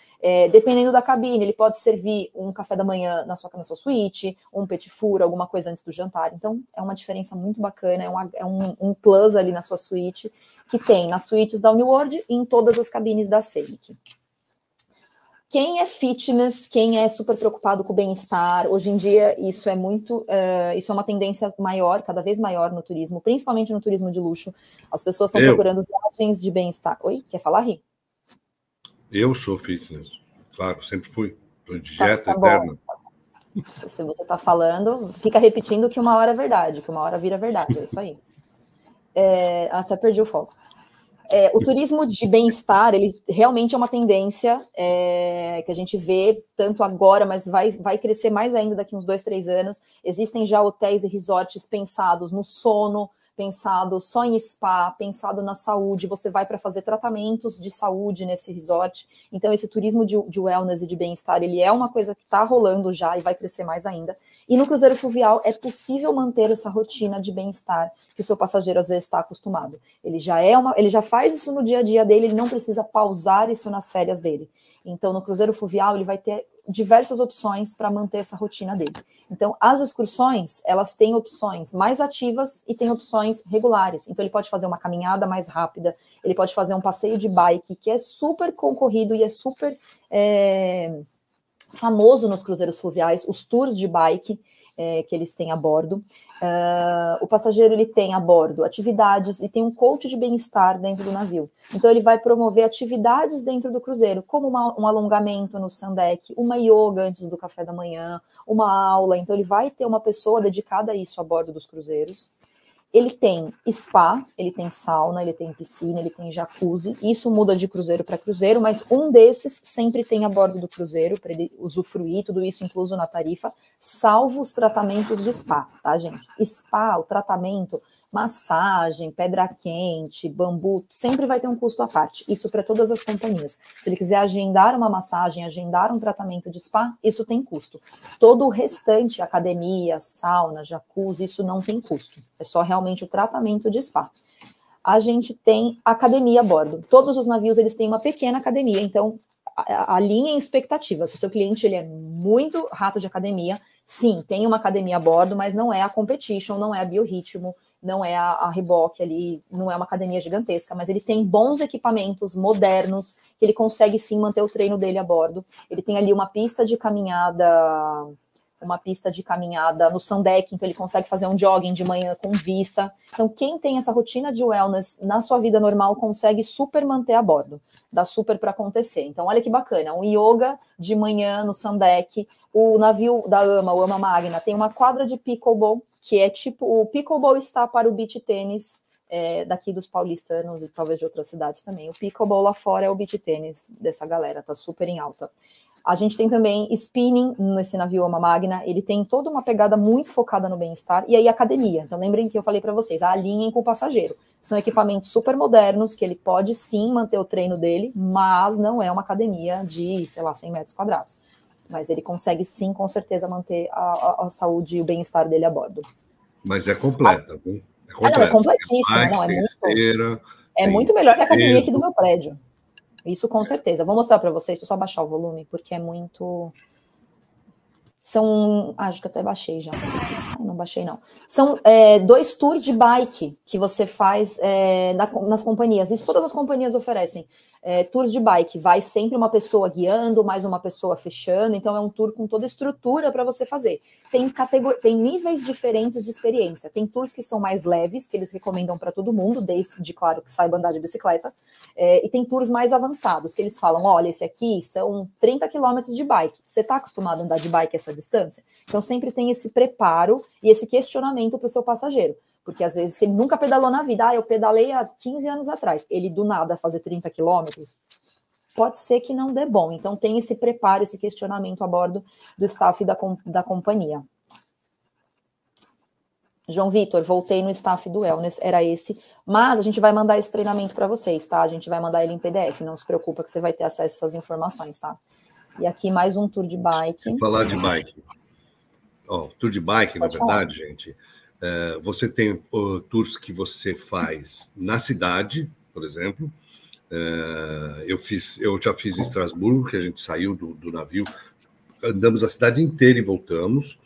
Dependendo da cabine, ele pode servir um café da manhã na sua suíte, um petit four, alguma coisa antes do jantar. Então, é uma diferença muito bacana, é um plus ali na sua suíte, que tem nas suítes da Uniworld e em todas as cabines da Scenic. Quem é fitness, quem é super preocupado com o bem-estar, hoje em dia isso é uma tendência maior, cada vez maior no turismo, principalmente no turismo de luxo. As pessoas estão procurando viagens de bem-estar. Oi, quer falar, Ri? Eu sou fitness, claro, sempre fui. Estou de dieta eterna. Se você está falando, fica repetindo que uma hora é verdade, que uma hora vira verdade, é isso aí. Até perdi o foco. O turismo de bem-estar, ele realmente é uma tendência que a gente vê tanto agora, mas vai crescer mais ainda daqui uns 2, 3 anos. Existem já hotéis e resorts pensados no sono, pensado só em spa, pensado na saúde, você vai para fazer tratamentos de saúde nesse resort. Então, esse turismo de wellness e de bem-estar, ele é uma coisa que está rolando já e vai crescer mais ainda. E no cruzeiro fluvial é possível manter essa rotina de bem-estar que o seu passageiro às vezes está acostumado. Ele já faz isso no dia a dia dele, ele não precisa pausar isso nas férias dele. Então, no cruzeiro fluvial, ele vai ter diversas opções para manter essa rotina dele. Então, as excursões, elas têm opções mais ativas e têm opções regulares. Então, ele pode fazer uma caminhada mais rápida, ele pode fazer um passeio de bike, que é super concorrido e é super famoso nos cruzeiros fluviais, os tours de bike que eles têm a bordo. O passageiro, ele tem a bordo atividades e tem um coach de bem-estar dentro do navio. Então, ele vai promover atividades dentro do cruzeiro, como um alongamento no sundeck, uma yoga antes do café da manhã, uma aula. Então, ele vai ter uma pessoa dedicada a isso a bordo dos cruzeiros. Ele tem spa, ele tem sauna, ele tem piscina, ele tem jacuzzi. Isso muda de cruzeiro para cruzeiro, mas um desses sempre tem a bordo do cruzeiro, para ele usufruir, tudo isso incluso na tarifa, salvo os tratamentos de spa, tá, gente? Spa, o tratamento, massagem, pedra quente, bambu, sempre vai ter um custo à parte. Isso para todas as companhias. Se ele quiser agendar uma massagem, agendar um tratamento de spa, isso tem custo. Todo o restante, academia, sauna, jacuzzi, isso não tem custo. É só realmente o tratamento de spa. A gente tem academia a bordo. Todos os navios, eles têm uma pequena academia, então alinhem expectativas. Se o seu cliente ele é muito rato de academia, sim, tem uma academia a bordo, mas não é a competition, não é a biorritmo, não é a Reebok ali, não é uma academia gigantesca, mas ele tem bons equipamentos modernos, que ele consegue sim manter o treino dele a bordo. Ele tem ali uma pista de caminhada no Sandec, então ele consegue fazer um jogging de manhã com vista. Então, quem tem essa rotina de wellness na sua vida normal consegue super manter a bordo, dá super para acontecer. Então, olha que bacana, um yoga de manhã no Sandec, o navio da AMA, o AMA Magna, tem uma quadra de pickleball, que é tipo, o pickleball está para o beach tênis, daqui dos paulistanos e talvez de outras cidades também. O pickleball lá fora é o beach tênis dessa galera, tá super em alta. A gente tem também spinning nesse navio AMA Magna, ele tem toda uma pegada muito focada no bem-estar, e aí academia. Então lembrem que eu falei para vocês, alinhem com o passageiro. São equipamentos super modernos, que ele pode sim manter o treino dele, mas não é uma academia de, sei lá, 100 metros quadrados. Mas ele consegue sim, com certeza, manter a saúde e o bem-estar dele a bordo. Mas é completa, viu? É completa. Não, é completíssima. Não, é muito melhor que a academia aqui do meu prédio. Isso com certeza. Vou mostrar para vocês, deixa eu só baixar o volume, porque é muito... acho que até baixei já. Não baixei, não. São 2 tours de bike que você faz nas companhias. Isso todas as companhias oferecem. Tours de bike. Vai sempre uma pessoa guiando, mais uma pessoa fechando. Então, é um tour com toda a estrutura para você fazer. Tem níveis diferentes de experiência. Tem tours que são mais leves, que eles recomendam para todo mundo, desde, claro, que saiba andar de bicicleta. E tem tours mais avançados, que eles falam, olha, esse aqui são 30 quilômetros de bike. Você está acostumado a andar de bike essa distância? Então, sempre tem esse preparo e esse questionamento para o seu passageiro. Porque, às vezes, se ele nunca pedalou na vida, eu pedalei há 15 anos atrás, ele do nada fazer 30 quilômetros, pode ser que não dê bom. Então, tem esse preparo, esse questionamento a bordo do staff da companhia. João Vitor, voltei no staff do Wellness, era esse, mas a gente vai mandar esse treinamento para vocês, tá? A gente vai mandar ele em PDF, não se preocupa que você vai ter acesso a essas informações, tá? E aqui mais um tour de bike. Vou falar de bike. Tour de bike, na verdade, gente, você tem tours que você faz na cidade, por exemplo. Eu já fiz em Estrasburgo, que a gente saiu do navio, andamos a cidade inteira e voltamos.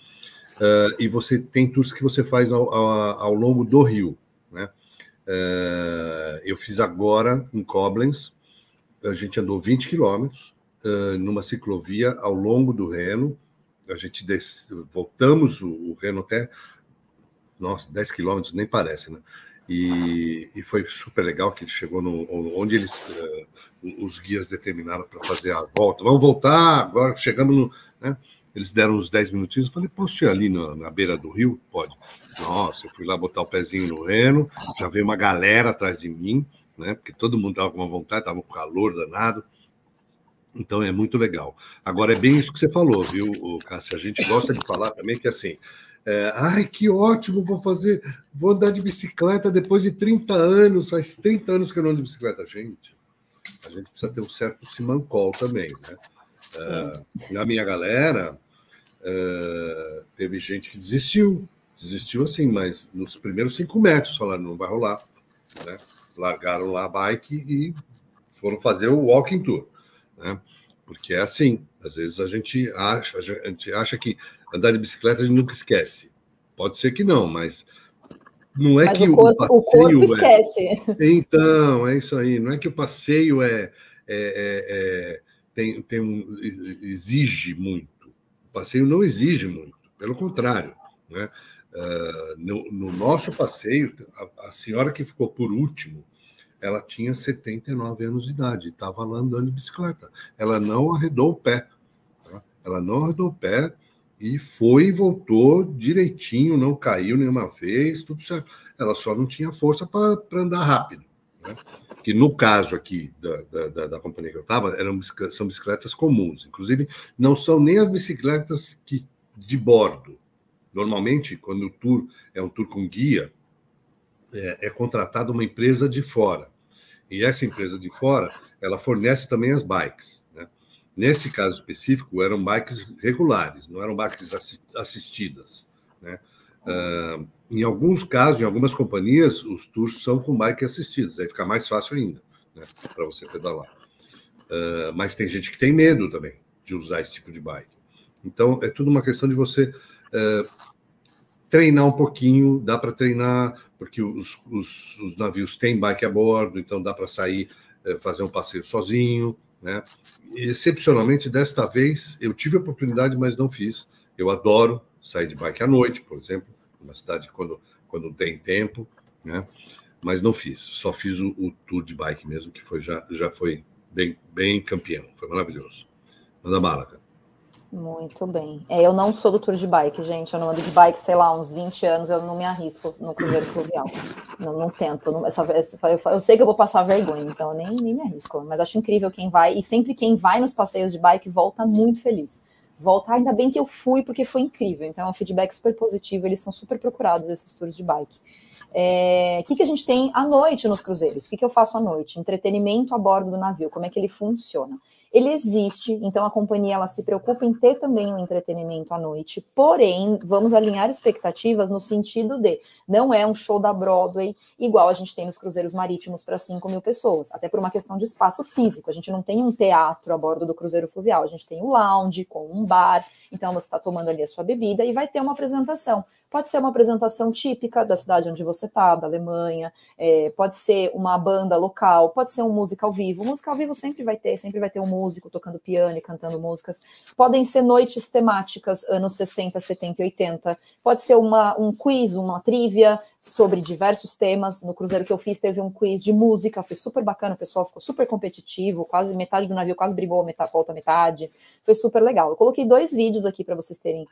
E você tem tours que você faz ao longo do rio, né? Eu fiz agora em Koblenz, a gente andou 20 quilômetros numa ciclovia ao longo do Reno. A gente voltamos o Reno até, 10 quilômetros, nem parece, né? E foi super legal que ele chegou onde os guias determinaram para fazer a volta. Vamos voltar, agora chegamos no... Né? Eles deram uns 10 minutinhos, eu falei, posso ir ali na beira do rio? Pode. Nossa, eu fui lá botar o pezinho no Reno, já veio uma galera atrás de mim, né? Porque todo mundo estava com uma vontade, estava com calor danado. Então, é muito legal. Agora, é bem isso que você falou, viu, Cássia? A gente gosta de falar também que, assim, ai, que ótimo, vou andar de bicicleta depois de 30 anos, faz 30 anos que eu não ando de bicicleta. A gente precisa ter um certo simancol também, né? Na minha galera, teve gente que desistiu assim, mas nos primeiros 5 metros falaram, não vai rolar, né? Largaram lá a bike e foram fazer o walking tour, né? Porque é assim, às vezes a gente acha que andar de bicicleta a gente nunca esquece. Pode ser que não, mas não é mas que o corpo esquece. Então, é isso aí. Não é que o passeio exige muito. O passeio não exige muito, pelo contrário, né? No nosso passeio, a senhora que ficou por último, ela tinha 79 anos de idade, estava lá andando de bicicleta. Ela não arredou o pé. Tá? Ela não arredou o pé e foi e voltou direitinho, não caiu nenhuma vez, tudo certo. Ela só não tinha força para andar rápido. Né? Que no caso aqui da companhia que eu estava, são bicicletas comuns. Inclusive, não são nem as bicicletas de bordo. Normalmente, quando o tour é um tour com guia, é contratada uma empresa de fora. E essa empresa de fora, ela fornece também as bikes. Né? Nesse caso específico, eram bikes regulares, não eram bikes assistidas. Né? Em alguns casos, em algumas companhias, os tours são com bike assistidas, aí fica mais fácil ainda, né, para você pedalar. Mas tem gente que tem medo também de usar esse tipo de bike. Então, é tudo uma questão de você treinar um pouquinho, dá para treinar, porque os navios têm bike a bordo, então dá para sair, fazer um passeio sozinho, né? E, excepcionalmente, desta vez, eu tive a oportunidade, mas não fiz. Eu adoro sair de bike à noite, por exemplo, numa cidade quando tem tempo, né? Mas não fiz, só fiz o tour de bike mesmo, que já foi bem campeão, foi maravilhoso. Manda bala, cara. Muito bem. Eu não sou do tour de bike, gente. Eu não ando de bike, sei lá, uns 20 anos. Eu não me arrisco no cruzeiro fluvial. Não tento. Eu sei que eu vou passar vergonha, então eu nem me arrisco. Mas acho incrível quem vai. E sempre quem vai nos passeios de bike volta muito feliz. Volta, ainda bem que eu fui, porque foi incrível. Então é um feedback super positivo. Eles são super procurados, esses tours de bike. O que a gente tem à noite nos cruzeiros? O que eu faço à noite? Entretenimento a bordo do navio. Como é que ele funciona? Ele existe, então a companhia ela se preocupa em ter também um entretenimento à noite, porém, vamos alinhar expectativas no sentido de não é um show da Broadway igual a gente tem nos cruzeiros marítimos para 5.000 pessoas, até por uma questão de espaço físico. A gente não tem um teatro a bordo do cruzeiro fluvial, a gente tem o lounge com um bar, então você está tomando ali a sua bebida e vai ter uma apresentação. Pode ser uma apresentação típica da cidade onde você está, da Alemanha, pode ser uma banda local, pode ser um música ao vivo. Música ao vivo sempre vai ter um músico tocando piano e cantando músicas. Podem ser noites temáticas, anos 60, 70 e 80. Pode ser um quiz, uma trivia sobre diversos temas. No cruzeiro que eu fiz teve um quiz de música, foi super bacana, o pessoal ficou super competitivo, quase metade do navio quase brigou com a outra metade. Foi super legal. Eu coloquei 2 vídeos aqui para vocês terem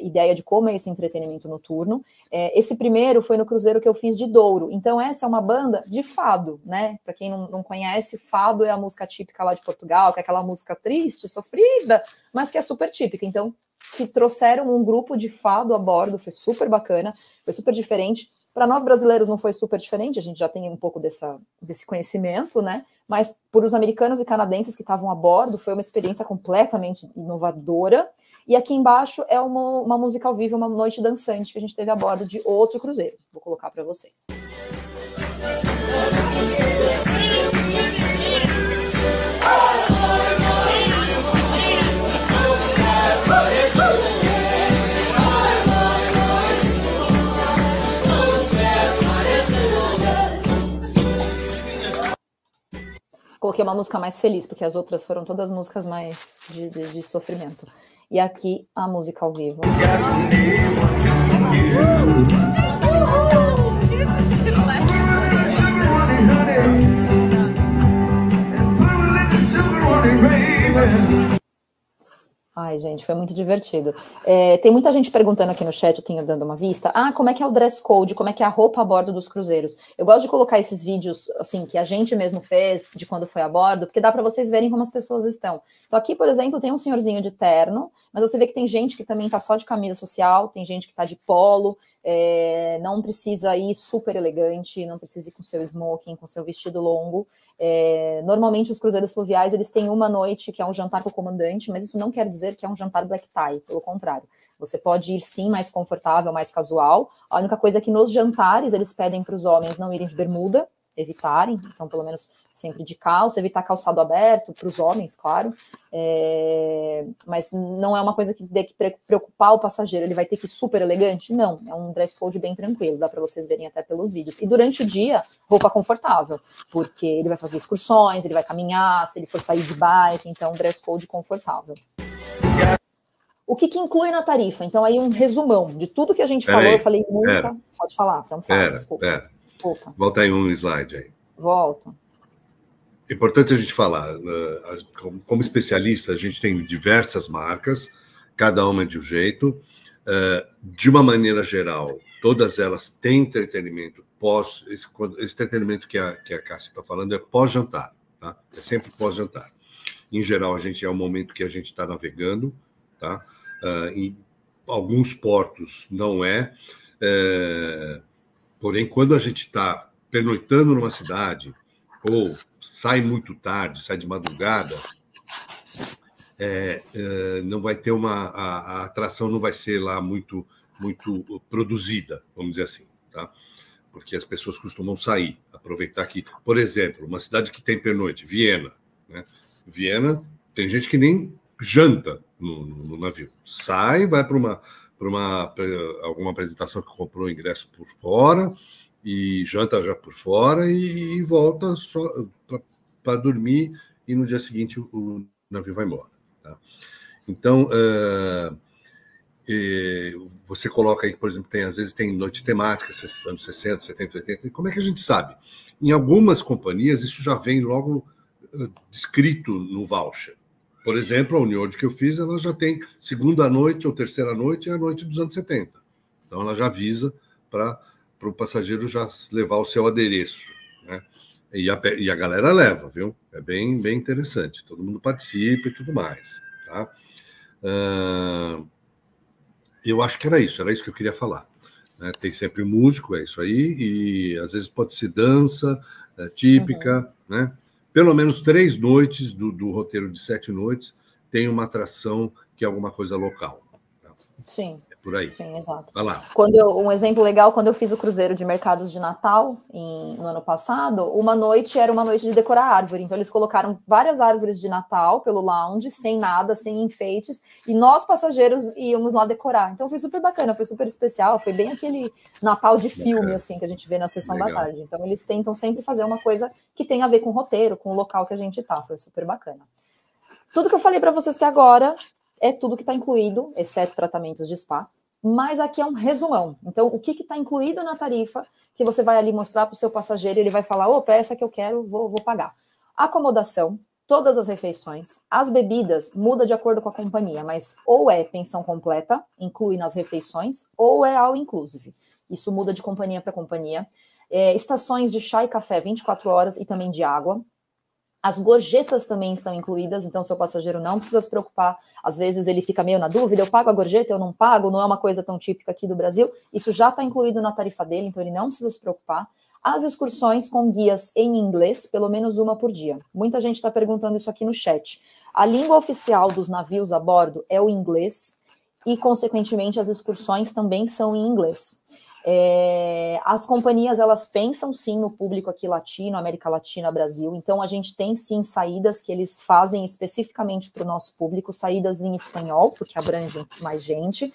ideia de como é esse entretenimento noturno. Esse primeiro foi no cruzeiro que eu fiz de Douro. Então essa é uma banda de fado, né? Para quem não conhece, fado é a música típica lá de Portugal, que é aquela música triste, sofrida, mas que é super típica. Então, que trouxeram um grupo de fado a bordo, foi super bacana, foi super diferente. Para nós brasileiros não foi super diferente, a gente já tem um pouco desse conhecimento, né? Mas por os americanos e canadenses que estavam a bordo, foi uma experiência completamente inovadora. E aqui embaixo é uma música ao vivo, uma noite dançante que a gente teve a bordo de outro cruzeiro. Vou colocar para vocês. Coloquei uma música mais feliz, porque as outras foram todas músicas mais de sofrimento. E aqui a música ao vivo. Ai, gente, foi muito divertido. Tem muita gente perguntando aqui no chat, eu tenho dando uma vista. Como é que é o dress code? Como é que é a roupa a bordo dos cruzeiros? Eu gosto de colocar esses vídeos, assim, que a gente mesmo fez de quando foi a bordo, porque dá para vocês verem como as pessoas estão. Então aqui, por exemplo, tem um senhorzinho de terno, mas você vê que tem gente que também tá só de camisa social, tem gente que tá de polo, não precisa ir super elegante, não precisa ir com seu smoking, com seu vestido longo. Normalmente os cruzeiros fluviais eles têm uma noite que é um jantar com o comandante, mas isso não quer dizer que é um jantar black tie, pelo contrário. Você pode ir sim mais confortável, mais casual. A única coisa é que nos jantares eles pedem para os homens não irem de bermuda, evitarem, então pelo menos sempre de calça, evitar calçado aberto para os homens, claro, mas não é uma coisa que tem que preocupar o passageiro, ele vai ter que ir super elegante? Não, é um dress code bem tranquilo, dá para vocês verem até pelos vídeos. E durante o dia, roupa confortável, porque ele vai fazer excursões, ele vai caminhar, se ele for sair de bike, então dress code confortável. O que inclui na tarifa? Então aí um resumão de tudo que a gente falou, eu falei muita, pode falar, então fala, desculpa. Volta aí um slide aí. Volto. É importante a gente falar, como especialista, a gente tem diversas marcas, cada uma de um jeito. De uma maneira geral, todas elas têm entretenimento esse entretenimento que a Cássia está falando é pós-jantar, tá? É sempre pós-jantar. Em geral, é o momento que a gente está navegando, tá? Em alguns portos não é. Porém, quando a gente está pernoitando numa cidade, ou sai muito tarde, sai de madrugada, não vai ter a atração não vai ser lá muito produzida, vamos dizer assim, tá? Porque as pessoas costumam sair, aproveitar que, por exemplo, uma cidade que tem pernoite, Viena, né? Viena, tem gente que nem janta no navio. Sai, vai para alguma apresentação que comprou o ingresso por fora, e janta já por fora, e volta só para dormir, e no dia seguinte o navio vai embora. Tá? Então, você coloca aí, por exemplo, às vezes tem noite temática, anos 60, 70, 80, como é que a gente sabe? Em algumas companhias, isso já vem logo descrito no voucher. Por exemplo, a Uniord que eu fiz, ela já tem segunda noite ou terceira noite, é a noite dos anos 70. Então, ela já avisa para o passageiro já levar o seu adereço, né? E a galera leva, viu? É bem, bem interessante. Todo mundo participa e tudo mais, tá? Eu acho que era isso que eu queria falar. Né? Tem sempre músico, é isso aí, e às vezes pode ser dança típica, né? Pelo menos 3 noites do roteiro de 7 noites tem uma atração que é alguma coisa local. Tá? Sim. É por aí. Sim, exato. Vai lá. Um exemplo legal, quando eu fiz o cruzeiro de mercados de Natal no ano passado, uma noite era uma noite de decorar árvore. Então, eles colocaram várias árvores de Natal pelo lounge, sem nada, sem enfeites, e nós, passageiros, íamos lá decorar. Então, foi super bacana, foi super especial, foi bem aquele Natal de filme, assim, que a gente vê na sessão da tarde. Então, eles tentam sempre fazer uma coisa que tem a ver com o roteiro, com o local que a gente tá. Foi super bacana. Tudo que eu falei para vocês até agora é tudo que está incluído, exceto tratamentos de spa. Mas aqui é um resumão. Então, o que está incluído na tarifa que você vai ali mostrar para o seu passageiro e ele vai falar, opa, essa que eu quero, vou pagar. Acomodação, todas as refeições, as bebidas, muda de acordo com a companhia, mas ou é pensão completa, inclui nas refeições, ou é all inclusive. Isso muda de companhia para companhia. Estações de chá e café 24 horas e também de água. As gorjetas também estão incluídas, então seu passageiro não precisa se preocupar. Às vezes ele fica meio na dúvida, eu pago a gorjeta, eu não pago, não é uma coisa tão típica aqui do Brasil. Isso já está incluído na tarifa dele, então ele não precisa se preocupar. As excursões com guias em inglês, pelo menos uma por dia. Muita gente está perguntando isso aqui no chat. A língua oficial dos navios a bordo é o inglês e, consequentemente, as excursões também são em inglês. As companhias, elas pensam sim no público aqui latino, América Latina, Brasil, então a gente tem sim saídas que eles fazem especificamente para o nosso público, saídas em espanhol, porque abrangem mais gente.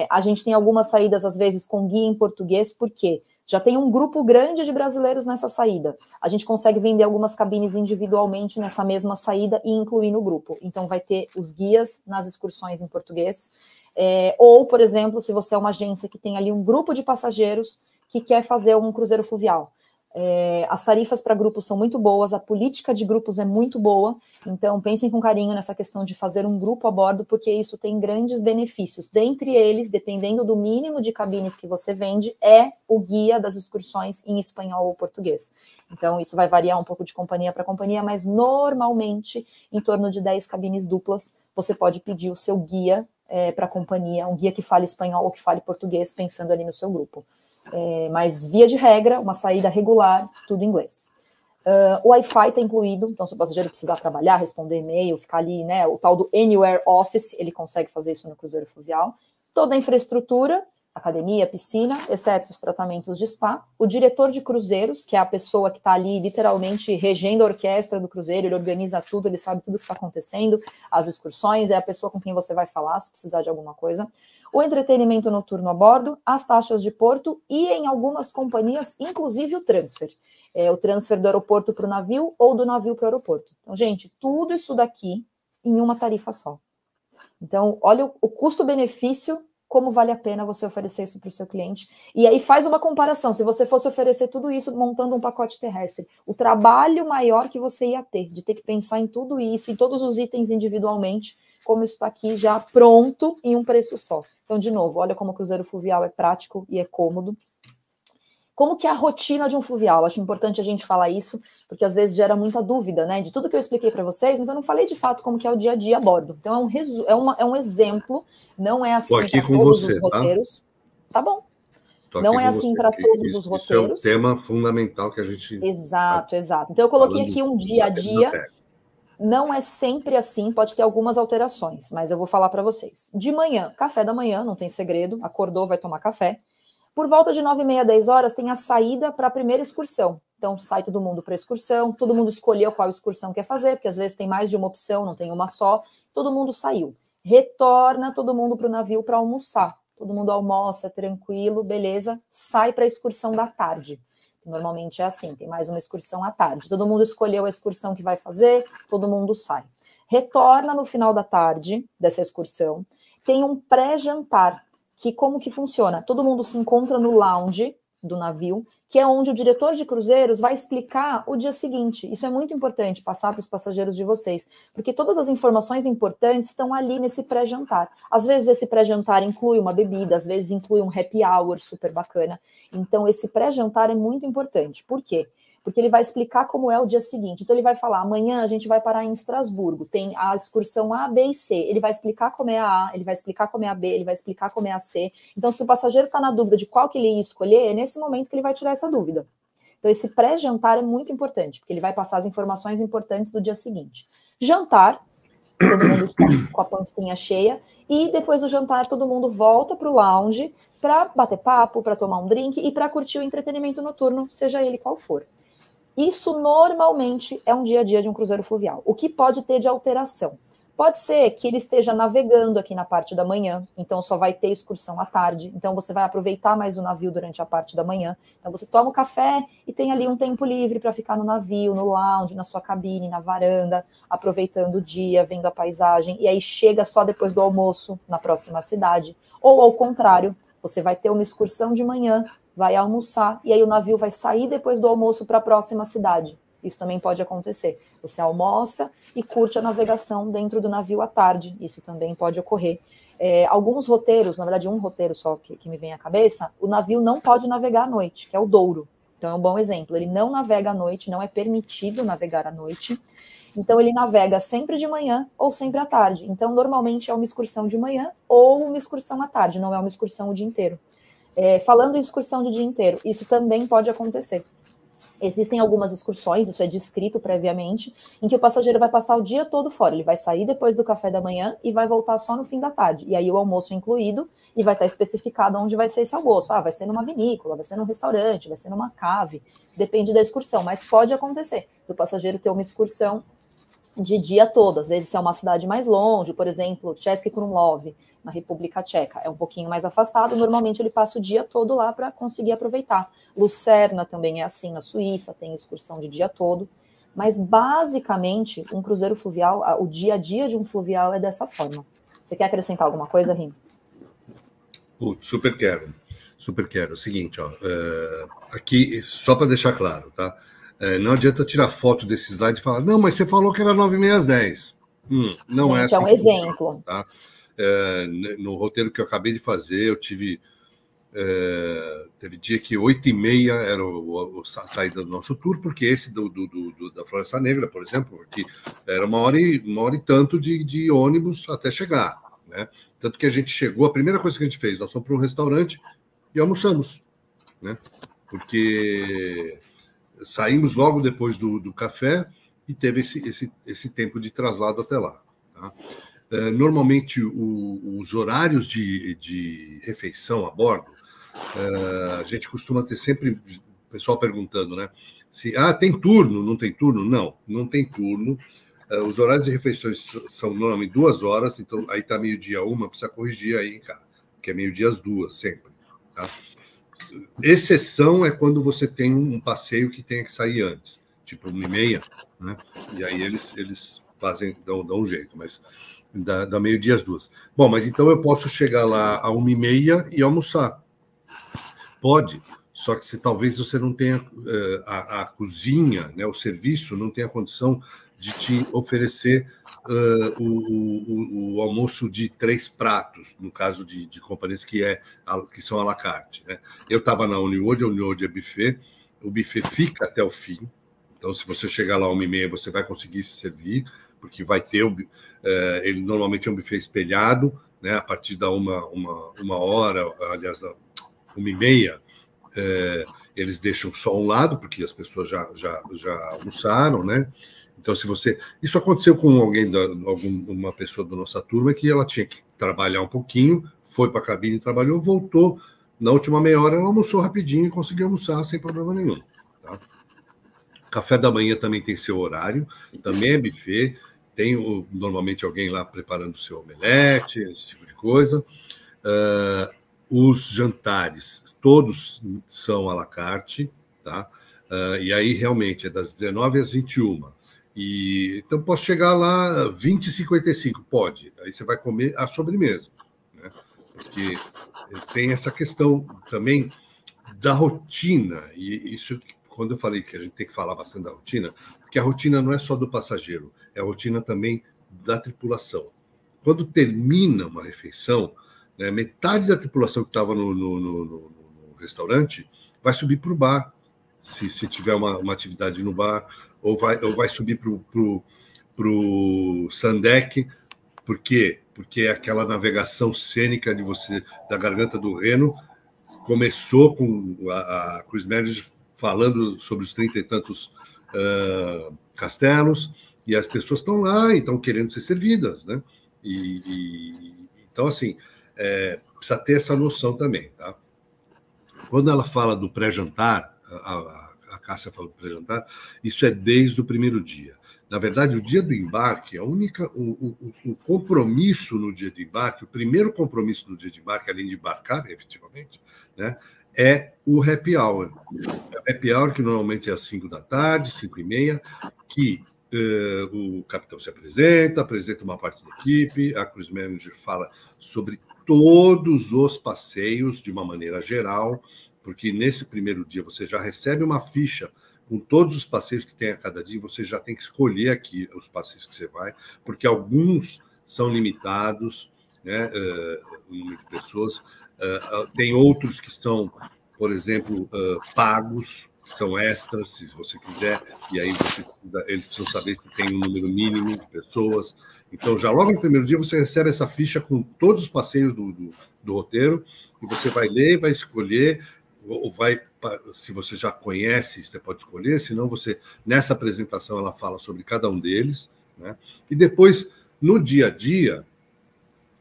A gente tem algumas saídas, às vezes, com guia em português, porque já tem um grupo grande de brasileiros nessa saída. A gente consegue vender algumas cabines individualmente nessa mesma saída e incluir no grupo. Então vai ter os guias nas excursões em português. Ou, por exemplo, se você é uma agência que tem ali um grupo de passageiros que quer fazer um cruzeiro fluvial. As tarifas para grupos são muito boas, a política de grupos é muito boa, então pensem com carinho nessa questão de fazer um grupo a bordo, porque isso tem grandes benefícios. Dentre eles, dependendo do mínimo de cabines que você vende, é o guia das excursões em espanhol ou português. Então, isso vai variar um pouco de companhia para companhia, mas normalmente, em torno de 10 cabines duplas, você pode pedir o seu guia para a companhia, um guia que fale espanhol ou que fale português, pensando ali no seu grupo. Mas, via de regra, uma saída regular, tudo em inglês. O Wi-Fi está incluído, então se o passageiro precisar trabalhar, responder e-mail, ficar ali, né, o tal do Anywhere Office, ele consegue fazer isso no cruzeiro fluvial. Toda a infraestrutura, academia, piscina, exceto os tratamentos de spa. O diretor de cruzeiros, que é a pessoa que está ali literalmente regendo a orquestra do cruzeiro, ele organiza tudo, ele sabe tudo o que está acontecendo, as excursões, é a pessoa com quem você vai falar se precisar de alguma coisa. O entretenimento noturno a bordo, as taxas de porto e, em algumas companhias, inclusive o transfer. O transfer do aeroporto para o navio ou do navio para o aeroporto. Então, gente, tudo isso daqui em uma tarifa só. Então, olha o custo-benefício, como vale a pena você oferecer isso para o seu cliente. E aí faz uma comparação, se você fosse oferecer tudo isso montando um pacote terrestre, o trabalho maior que você ia ter, de ter que pensar em tudo isso, em todos os itens individualmente, como isso está aqui já pronto em um preço só. Então, de novo, olha como o cruzeiro fluvial é prático e é cômodo. Como que é a rotina de um fluvial? Acho importante a gente falar isso, porque às vezes gera muita dúvida, né? De tudo que eu expliquei para vocês, mas eu não falei de fato como que é o dia a dia a bordo. Então é um exemplo, não é assim para todos os roteiros. Tá bom. Não é assim para todos os roteiros. Isso é um tema fundamental que a gente... Exato. Então eu coloquei aqui um dia a dia. Não é sempre assim, pode ter algumas alterações, mas eu vou falar para vocês. De manhã, café da manhã, não tem segredo, acordou, vai tomar café. Por volta de 9h30, 10 horas, tem a saída para a primeira excursão. Então, sai todo mundo para a excursão, todo mundo escolheu qual excursão quer fazer, porque às vezes tem mais de uma opção, não tem uma só, todo mundo saiu. retorna todo mundo para o navio para almoçar. Todo mundo almoça, tranquilo, beleza, sai para a excursão da tarde. Normalmente é assim, tem mais uma excursão à tarde. Todo mundo escolheu a excursão que vai fazer, todo mundo sai. Retorna no final da tarde dessa excursão, tem um pré-jantar, que como que funciona? Todo mundo se encontra no lounge do navio, que é onde o diretor de cruzeiros vai explicar o dia seguinte. Isso é muito importante passar para os passageiros de vocês, porque todas as informações importantes estão ali nesse pré-jantar. Às vezes esse pré-jantar inclui uma bebida, às vezes inclui um happy hour super bacana. Então esse pré-jantar é muito importante. Por quê? Porque ele vai explicar como é o dia seguinte. Então ele vai falar, amanhã a gente vai parar em Estrasburgo, tem a excursão A, B e C. Ele vai explicar como é a A, ele vai explicar como é a B, ele vai explicar como é a C. Então se o passageiro está na dúvida de qual que ele ia escolher, é nesse momento que ele vai tirar essa dúvida. Então esse pré-jantar é muito importante, porque ele vai passar as informações importantes do dia seguinte. Jantar, todo mundo com a pancinha cheia, e depois do jantar todo mundo volta para o lounge para bater papo, para tomar um drink e para curtir o entretenimento noturno, seja ele qual for. Isso normalmente é um dia a dia de um cruzeiro fluvial. O que pode ter de alteração? Pode ser que ele esteja navegando aqui na parte da manhã, então só vai ter excursão à tarde, então você vai aproveitar mais o navio durante a parte da manhã. Então você toma o café e tem ali um tempo livre para ficar no navio, no lounge, na sua cabine, na varanda, aproveitando o dia, vendo a paisagem, e aí chega só depois do almoço na próxima cidade. Ou ao contrário, você vai ter uma excursão de manhã, vai almoçar, e aí o navio vai sair depois do almoço para a próxima cidade. Isso também pode acontecer. Você almoça e curte a navegação dentro do navio à tarde. Isso também pode ocorrer. Alguns roteiros, na verdade um roteiro só que me vem à cabeça, o navio não pode navegar à noite, que é o Douro. Então é um bom exemplo. Ele não navega à noite, não é permitido navegar à noite. Então ele navega sempre de manhã ou sempre à tarde. Então normalmente é uma excursão de manhã ou uma excursão à tarde, não é uma excursão o dia inteiro. Falando em excursão de dia inteiro, isso também pode acontecer. Existem algumas excursões, isso é descrito previamente, em que o passageiro vai passar o dia todo fora. Ele vai sair depois do café da manhã e vai voltar só no fim da tarde. E aí o almoço incluído, e vai estar especificado onde vai ser esse almoço. Vai ser numa vinícola, vai ser num restaurante, vai ser numa cave. Depende da excursão, mas pode acontecer do passageiro ter uma excursão de dia todo. Às vezes é uma cidade mais longe, por exemplo, Český Krumlov, na República Tcheca, é um pouquinho mais afastado, normalmente ele passa o dia todo lá para conseguir aproveitar. Lucerna também é assim, na Suíça, tem excursão de dia todo, mas basicamente um cruzeiro fluvial, o dia a dia de um fluvial é dessa forma. Você quer acrescentar alguma coisa, Rim? Super quero. O seguinte, aqui, só para deixar claro, tá? Não adianta tirar foto desse slide e falar, não, mas você falou que era 9h30 às 10. Não. Gente, é assim. É um exemplo. Tá? No roteiro que eu acabei de fazer, eu teve dia que 8h30 era a saída do nosso tour, porque esse da Floresta Negra, por exemplo, aqui, era uma hora e tanto de ônibus até chegar, né? Tanto que a gente chegou, a primeira coisa que a gente fez, nós fomos para um restaurante e almoçamos, né? Porque saímos logo depois do café e teve esse tempo de traslado até lá, tá? Normalmente, os horários de refeição a bordo, a gente costuma ter sempre o pessoal perguntando, né? Se tem turno, não tem turno? Não tem turno. Os horários de refeições são normalmente 2 horas, então aí está meio-dia 1, precisa corrigir aí, cara, que é meio-dia às 2, sempre. Tá? Exceção é quando você tem um passeio que tenha que sair antes, tipo 1h30, né? E aí eles fazem, dão um jeito, mas da meio-dia às 2. Bom, mas então eu posso chegar lá a 1h30 e almoçar. Pode, só que talvez você não tenha a cozinha, né, o serviço não tenha condição de te oferecer o almoço de 3 pratos, no caso de companhias que são à la carte, né? Eu estava na Uniworld, a Uniworld é buffet, o buffet fica até o fim, então se você chegar lá 1h30 você vai conseguir se servir, porque vai ter, ele normalmente é um buffet espelhado, né, a partir da uma hora, aliás, 1h30, eles deixam só um lado, porque as pessoas já almoçaram, né? Então, isso aconteceu com uma pessoa da nossa turma, que ela tinha que trabalhar um pouquinho, foi para a cabine, trabalhou, voltou, na última meia hora ela almoçou rapidinho e conseguiu almoçar sem problema nenhum, tá? Café da manhã também tem seu horário, também é buffet, Tem normalmente alguém lá preparando o seu omelete, esse tipo de coisa. Os jantares, todos são à la carte, tá? E aí, realmente, é das 19 às 21. Então, posso chegar lá 20h55? Pode. Aí você vai comer a sobremesa, né? Porque tem essa questão também da rotina. E isso, quando eu falei que a gente tem que falar bastante da rotina, porque a rotina não é só do passageiro, é a rotina também da tripulação. Quando termina uma refeição, né, metade da tripulação que estava no restaurante vai subir para o bar, se tiver uma atividade no bar, ou vai subir para o Sandeck. Por quê? Porque é aquela navegação cênica da Garganta do Reno. Começou com a Cruise Manager falando sobre os 30 e tantos castelos, e as pessoas estão lá e estão querendo ser servidas, né? Então, assim, precisa ter essa noção também, tá? Quando ela fala do pré-jantar, a Cássia falou do pré-jantar, isso é desde o primeiro dia. Na verdade, o dia do embarque, o compromisso no dia do embarque, o primeiro compromisso no dia de embarque, além de embarcar, efetivamente, né, é o happy hour. O happy hour, que normalmente é às 5 da tarde, 5h30, que o capitão se apresenta uma parte da equipe, a Cruise Manager fala sobre todos os passeios de uma maneira geral, porque nesse primeiro dia você já recebe uma ficha com todos os passeios que tem a cada dia, você já tem que escolher aqui os passeios que você vai, porque alguns são limitados, né, o número de pessoas, tem outros que são, por exemplo, pagos, que são extras, se você quiser, e aí eles precisam saber se tem um número mínimo de pessoas. Então, já logo no primeiro dia, você recebe essa ficha com todos os passeios do roteiro, e você vai ler, vai escolher, ou se você já conhece, você pode escolher, senão nessa apresentação, ela fala sobre cada um deles, né? E depois, no dia a dia,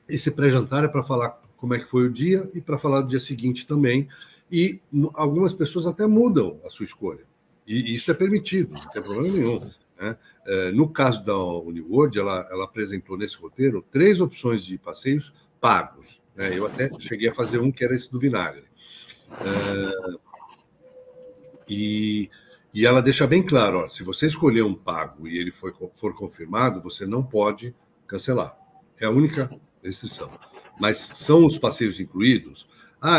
esse pré-jantar é para falar como é que foi o dia e para falar do dia seguinte também. E algumas pessoas até mudam a sua escolha. E isso é permitido, não tem problema nenhum, né? No caso da Uniworld, ela apresentou nesse roteiro 3 opções de passeios pagos, né? Eu até cheguei a fazer um que era esse do vinagre. E ela deixa bem claro, ó, se você escolher um pago e ele for confirmado, você não pode cancelar. É a única restrição. Mas são os passeios incluídos?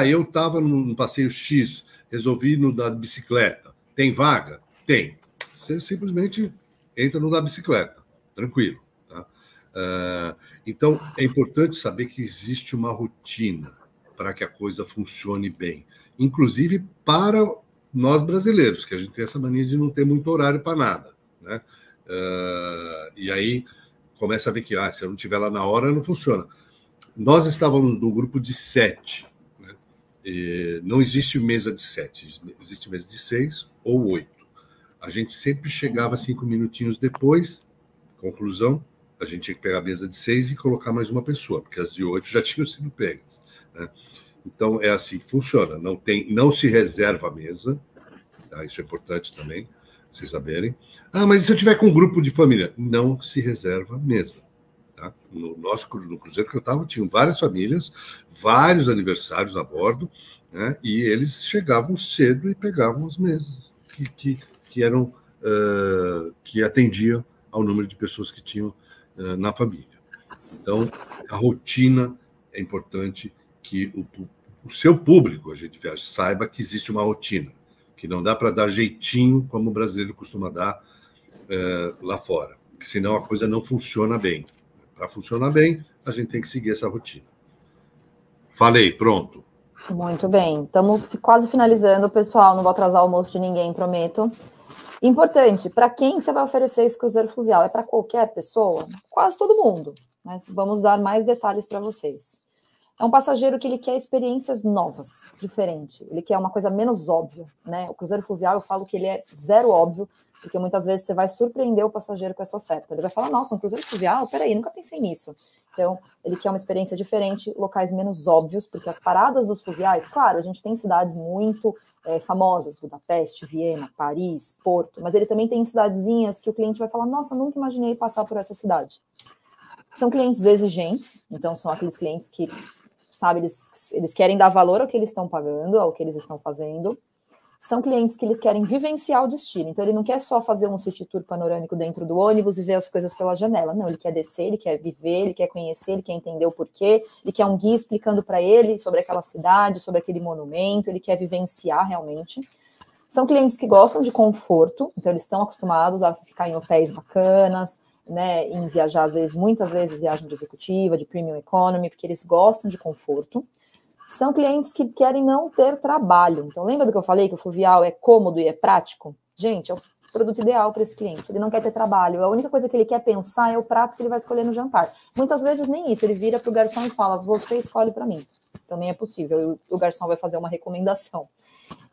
Eu estava num passeio X, resolvi no da bicicleta. Tem vaga? Tem. Você simplesmente entra no da bicicleta, tranquilo. Tá? Então, é importante saber que existe uma rotina para que a coisa funcione bem. Inclusive para nós brasileiros, que a gente tem essa mania de não ter muito horário para nada, né? E aí começa a ver que se eu não estiver lá na hora, não funciona. Nós estávamos num grupo de 7. Né? Não existe mesa de 7, existe mesa de 6 ou 8. A gente sempre chegava 5 minutinhos depois, conclusão, a gente tinha que pegar a mesa de 6 e colocar mais uma pessoa, porque as de 8 já tinham sido pegas, né? Então, é assim que funciona. Não se reserva a mesa, tá? Isso é importante também, vocês saberem. Mas e se eu tiver com um grupo de família? Não se reserva a mesa. Tá? No cruzeiro que eu estava, tinham várias famílias, vários aniversários a bordo, né? E eles chegavam cedo e pegavam as mesas que atendiam ao número de pessoas que tinham na família. Então, a rotina é importante, que o seu público, a gente saiba que existe uma rotina, que não dá para dar jeitinho como o brasileiro costuma dar lá fora, porque senão a coisa não funciona bem. Para funcionar bem, a gente tem que seguir essa rotina. Falei, pronto. Muito bem, estamos quase finalizando, pessoal, não vou atrasar o almoço de ninguém, prometo. Importante, para quem você vai oferecer esse cruzeiro fluvial? É para qualquer pessoa? Quase todo mundo, mas vamos dar mais detalhes para vocês. É um passageiro que ele quer experiências novas, diferentes. Ele quer uma coisa menos óbvia, né? O cruzeiro fluvial, eu falo que ele é zero óbvio, porque muitas vezes você vai surpreender o passageiro com essa oferta. Ele vai falar, nossa, um cruzeiro fluvial? Peraí, nunca pensei nisso. Então, ele quer uma experiência diferente, locais menos óbvios, porque as paradas dos fluviais, claro, a gente tem cidades muito famosas, Budapeste, Viena, Paris, Porto, mas ele também tem cidadezinhas que o cliente vai falar, nossa, nunca imaginei passar por essa cidade. São clientes exigentes, então são aqueles clientes que, sabe, eles querem dar valor ao que eles estão pagando, ao que eles estão fazendo. São clientes que eles querem vivenciar o destino. Então, ele não quer só fazer um city tour panorâmico dentro do ônibus e ver as coisas pela janela. Não, ele quer descer, ele quer viver, ele quer conhecer, ele quer entender o porquê, ele quer um guia explicando para ele sobre aquela cidade, sobre aquele monumento, ele quer vivenciar realmente. São clientes que gostam de conforto, então eles estão acostumados a ficar em hotéis bacanas, né, em viajar, às vezes, muitas vezes, viagem de executiva, de premium economy, porque eles gostam de conforto. São clientes que querem não ter trabalho. Então, lembra do que eu falei, que o fluvial é cômodo e é prático? Gente, é o produto ideal para esse cliente. Ele não quer ter trabalho. A única coisa que ele quer pensar é o prato que ele vai escolher no jantar. Muitas vezes nem isso. Ele vira para o garçom e fala, você escolhe para mim. Também é possível. O garçom vai fazer uma recomendação.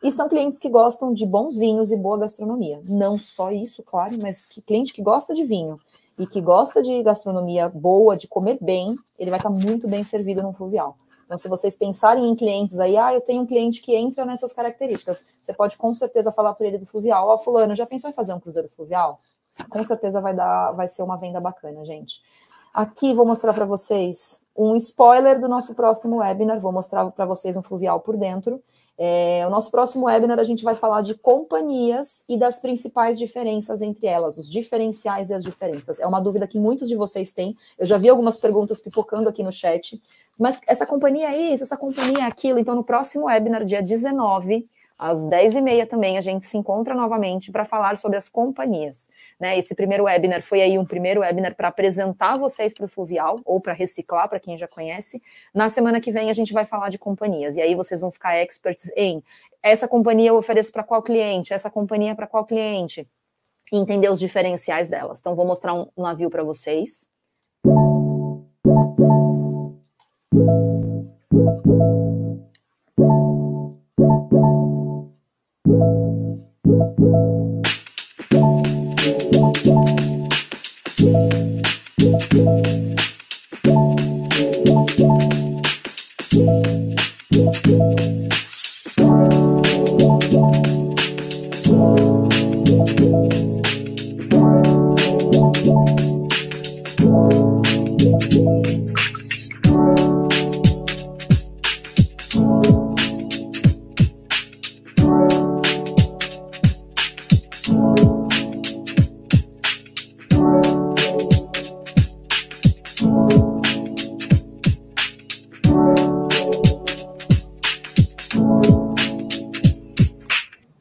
E são clientes que gostam de bons vinhos e boa gastronomia. Não só isso, claro, mas cliente que gosta de vinho e que gosta de gastronomia boa, de comer bem, ele vai estar muito bem servido no fluvial. Então, se vocês pensarem em clientes aí, eu tenho um cliente que entra nessas características, você pode com certeza falar para ele do fluvial, fulano, já pensou em fazer um cruzeiro fluvial? Com certeza vai ser uma venda bacana, gente. Aqui vou mostrar para vocês um spoiler do nosso próximo webinar, vou mostrar para vocês um fluvial por dentro. O nosso próximo webinar a gente vai falar de companhias e das principais diferenças entre elas, os diferenciais e as diferenças. É uma dúvida que muitos de vocês têm, eu já vi algumas perguntas pipocando aqui no chat, mas essa companhia é isso, essa companhia é aquilo. Então, no próximo webinar, dia 19, às 10h30 também, a gente se encontra novamente para falar sobre as companhias. Né? Esse primeiro webinar foi aí um primeiro webinar para apresentar vocês para o fluvial, ou para reciclar, para quem já conhece. Na semana que vem, a gente vai falar de companhias, e aí vocês vão ficar experts em essa companhia eu ofereço para qual cliente, essa companhia para qual cliente, e entender os diferenciais delas. Então, vou mostrar um navio para vocês.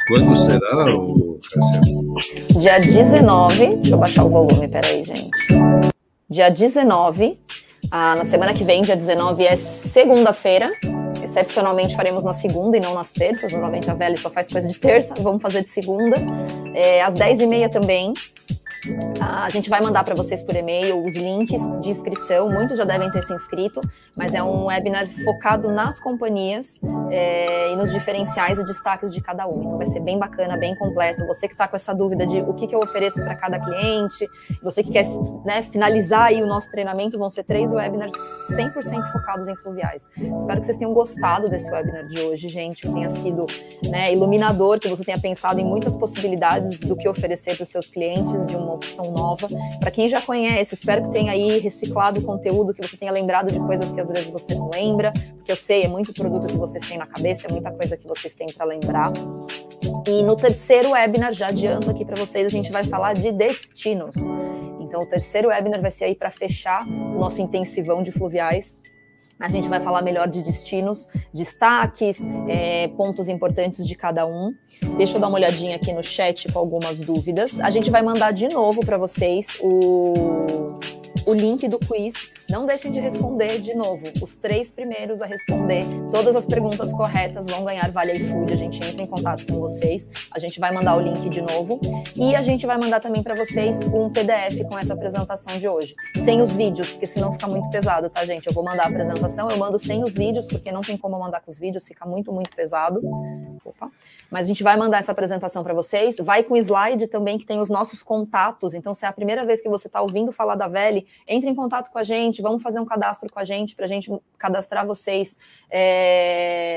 Quando será, Cassiano? Dia 19, deixa eu baixar o volume, peraí, gente. Dia 19, na semana que vem, dia 19 é segunda-feira. Excepcionalmente faremos na segunda e não nas terças. Normalmente a Veli só faz coisa de terça, vamos fazer de segunda. Às 10h30 também. A gente vai mandar para vocês por e-mail os links de inscrição, muitos já devem ter se inscrito, mas é um webinar focado nas companhias e nos diferenciais e destaques de cada uma. Então vai ser bem bacana, bem completo. Você que está com essa dúvida de o que eu ofereço para cada cliente, você que quer, né, finalizar aí o nosso treinamento, vão ser 3 webinars 100% focados em fluviais. Espero que vocês tenham gostado desse webinar de hoje, gente, que tenha sido, né, iluminador, que você tenha pensado em muitas possibilidades do que oferecer para os seus clientes, de uma opção nova. Para quem já conhece, espero que tenha aí reciclado o conteúdo, que você tenha lembrado de coisas que às vezes você não lembra, porque eu sei, é muito produto que vocês têm na cabeça, é muita coisa que vocês têm para lembrar. E no terceiro webinar, já adianto aqui para vocês, a gente vai falar de destinos. Então, o terceiro webinar vai ser aí para fechar o nosso intensivão de fluviais. A gente vai falar melhor de destinos, destaques, pontos importantes de cada um. Deixa eu dar uma olhadinha aqui no chat com algumas dúvidas. A gente vai mandar de novo para vocês o link do quiz. Não deixem de responder de novo. Os 3 primeiros a responder todas as perguntas corretas vão ganhar Vale iFood. A gente entra em contato com vocês. A gente vai mandar o link de novo. E a gente vai mandar também para vocês um PDF com essa apresentação de hoje. Sem os vídeos, porque senão fica muito pesado, tá, gente? Eu vou mandar a apresentação, eu mando sem os vídeos, porque não tem como mandar com os vídeos, fica muito, muito pesado. Opa. Mas a gente vai mandar essa apresentação para vocês, vai com slide também que tem os nossos contatos, então se é a primeira vez que você está ouvindo falar da Veli, entre em contato com a gente, vamos fazer um cadastro com a gente, para a gente cadastrar vocês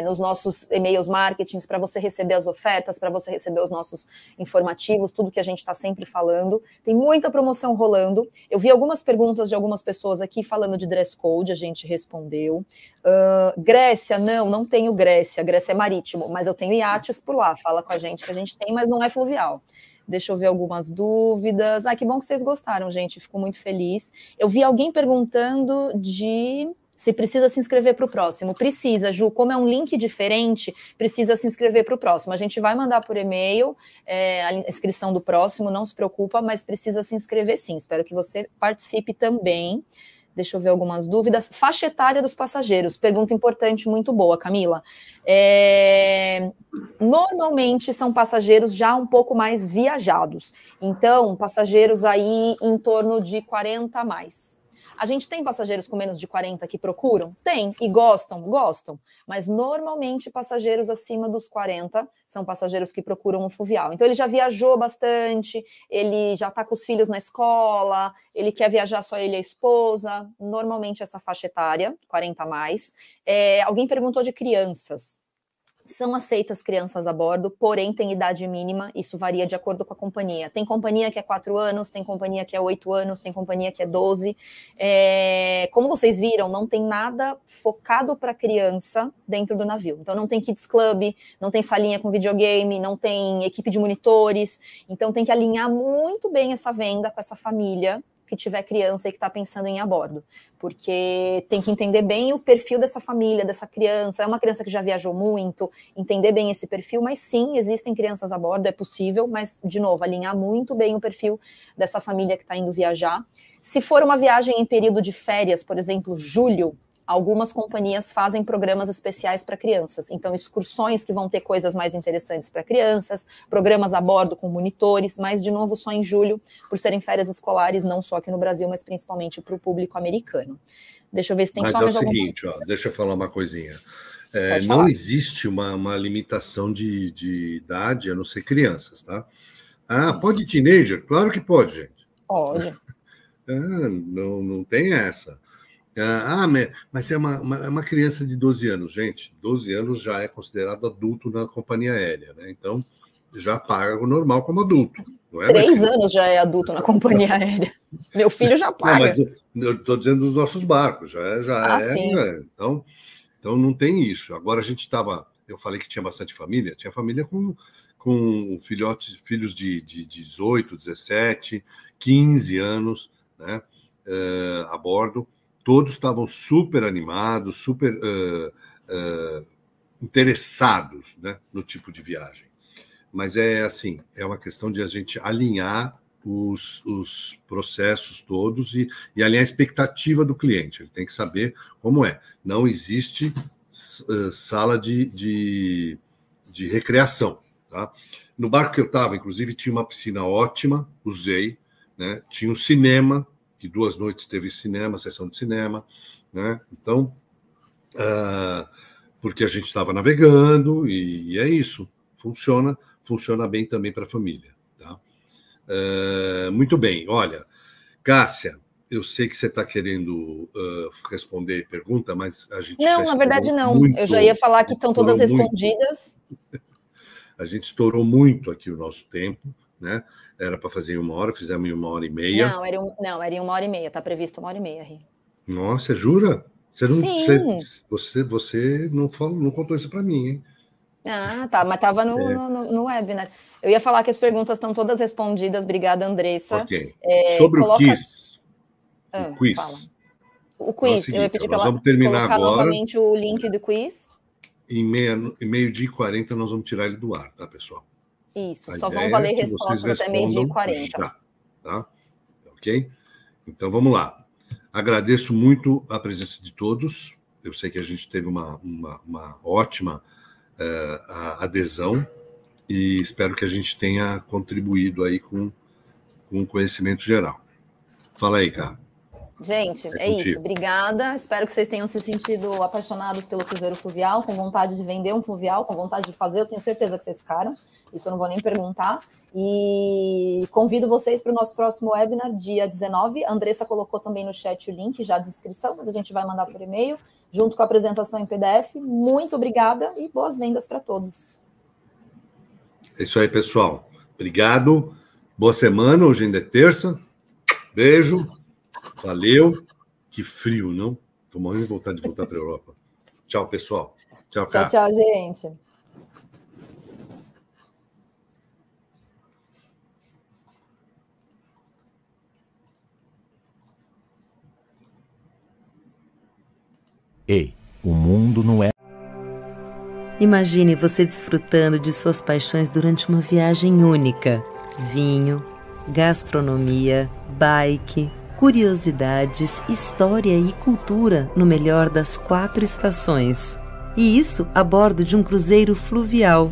nos nossos e-mails marketings, para você receber as ofertas, para você receber os nossos informativos, tudo que a gente está sempre falando. Tem muita promoção rolando. Eu vi algumas perguntas de algumas pessoas aqui falando de dress code, a gente respondeu. Grécia, não tenho Grécia é marítimo, mas eu tenho iates por lá, fala com a gente que a gente tem, mas não é fluvial. Deixa eu ver algumas dúvidas. Que bom que vocês gostaram, gente, fico muito feliz. Eu vi alguém perguntando se precisa se inscrever para o próximo. Precisa, Ju, como é um link diferente, precisa se inscrever para o próximo. A gente vai mandar por e-mail a inscrição do próximo, não se preocupa, mas precisa se inscrever sim. Espero que você participe também. Deixa eu ver algumas dúvidas. Faixa etária dos passageiros. Pergunta importante, muito boa, Camila. Normalmente são passageiros já um pouco mais viajados. Então, passageiros aí em torno de 40 a mais. A gente tem passageiros com menos de 40 que procuram? Tem, e gostam, mas normalmente passageiros acima dos 40 são passageiros que procuram o fluvial. Então ele já viajou bastante, ele já está com os filhos na escola, ele quer viajar só ele e a esposa, normalmente essa faixa etária, 40 a mais. Alguém perguntou de crianças. São aceitas crianças a bordo, porém tem idade mínima, isso varia de acordo com a companhia. Tem companhia que é 4 anos, tem companhia que é 8 anos, tem companhia que é 12. Como vocês viram, não tem nada focado para criança dentro do navio. Então não tem kids club, não tem salinha com videogame, não tem equipe de monitores. Então tem que alinhar muito bem essa venda com essa família que tiver criança e que está pensando em ir a bordo, porque tem que entender bem o perfil dessa família, dessa criança. É uma criança que já viajou muito, entender bem esse perfil, mas sim, existem crianças a bordo, é possível, mas, de novo, alinhar muito bem o perfil dessa família que está indo viajar. Se for uma viagem em período de férias, por exemplo, julho, algumas companhias fazem programas especiais para crianças, então excursões que vão ter coisas mais interessantes para crianças, programas a bordo com monitores, mas de novo só em julho, por serem férias escolares, não só aqui no Brasil, mas principalmente para o público americano. Deixa eu ver se tem só mais alguma coisa. Mas é o seguinte, deixa eu falar uma coisinha. Não existe uma limitação de idade, a não ser crianças, tá? Pode teenager? Claro que pode, gente. Pode. Não tem essa. Mas é uma criança de 12 anos, gente. 12 anos já é considerado adulto na companhia aérea, né? Então, já paga o normal como adulto. Não é 3 anos já é adulto na companhia aérea. Meu filho já paga. Não, mas eu estou dizendo dos nossos barcos, sim. Então não tem isso. Agora a gente estava... Eu falei que tinha bastante família. Tinha família com filhos de 18, 17, 15 anos, né? A bordo. Todos estavam super animados, super interessados, né, no tipo de viagem. Mas é uma questão de a gente alinhar os processos todos e alinhar a expectativa do cliente. Ele tem que saber como é. Não existe sala de recreação. Tá? No barco que eu estava, inclusive, tinha uma piscina ótima, usei, né? Tinha um cinema, que 2 noites teve cinema, sessão de cinema, né? Então, porque a gente estava navegando e é isso, funciona bem também para a família, tá? Muito bem, olha, Cássia, eu sei que você está querendo responder pergunta, mas a gente... Não, na verdade não, eu já ia falar que estão todas respondidas. A gente estourou muito aqui o nosso tempo, né? Era para fazer em 1 hora, fizemos em 1h30. Não, era em 1h30, está previsto 1h30, Ri. Nossa, jura? Sim. Você não contou isso para mim, hein? Tá, mas estava no webinar. Eu ia falar que as perguntas estão todas respondidas. Obrigada, Andressa. Ok. Sobre o quiz. O quiz. Fala. O quiz, seguinte, eu ia pedir para vamos terminar colocar agora. Novamente o link do quiz. Em 12h40 nós vamos tirar ele do ar, tá, pessoal? Isso, só vão valer respostas até 12h40. Tá? Ok? Então, vamos lá. Agradeço muito a presença de todos. Eu sei que a gente teve uma ótima adesão e espero que a gente tenha contribuído aí com conhecimento geral. Fala aí, cara. Gente, é isso. Obrigada. Espero que vocês tenham se sentido apaixonados pelo cruzeiro fluvial, com vontade de vender um fluvial, com vontade de fazer. Eu tenho certeza que vocês ficaram. Isso eu não vou nem perguntar. E convido vocês para o nosso próximo webinar, dia 19. A Andressa colocou também no chat o link já de inscrição, mas a gente vai mandar por e-mail, junto com a apresentação em PDF. Muito obrigada e boas vendas para todos. É isso aí, pessoal. Obrigado. Boa semana. Hoje ainda é terça. Beijo. Valeu. Que frio, não? Tô morrendo de vontade de voltar para a Europa. Tchau, pessoal. Tchau, tchau. Tchau, gente. Ei, o mundo não é... Imagine você desfrutando de suas paixões durante uma viagem única. Vinho, gastronomia, bike, curiosidades, história e cultura no melhor das 4 estações. E isso a bordo de um cruzeiro fluvial.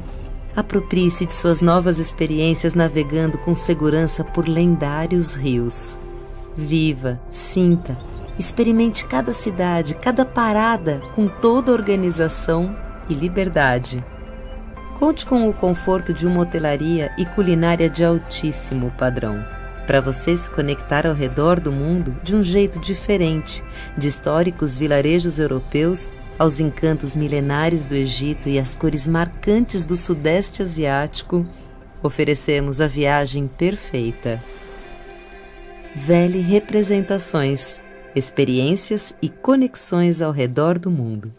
Aproprie-se de suas novas experiências navegando com segurança por lendários rios. Viva, sinta, experimente cada cidade, cada parada com toda a organização e liberdade. Conte com o conforto de uma hotelaria e culinária de altíssimo padrão, para você se conectar ao redor do mundo de um jeito diferente, de históricos vilarejos europeus aos encantos milenares do Egito e às cores marcantes do Sudeste Asiático. Oferecemos a viagem perfeita. Vele Representações, experiências e conexões ao redor do mundo.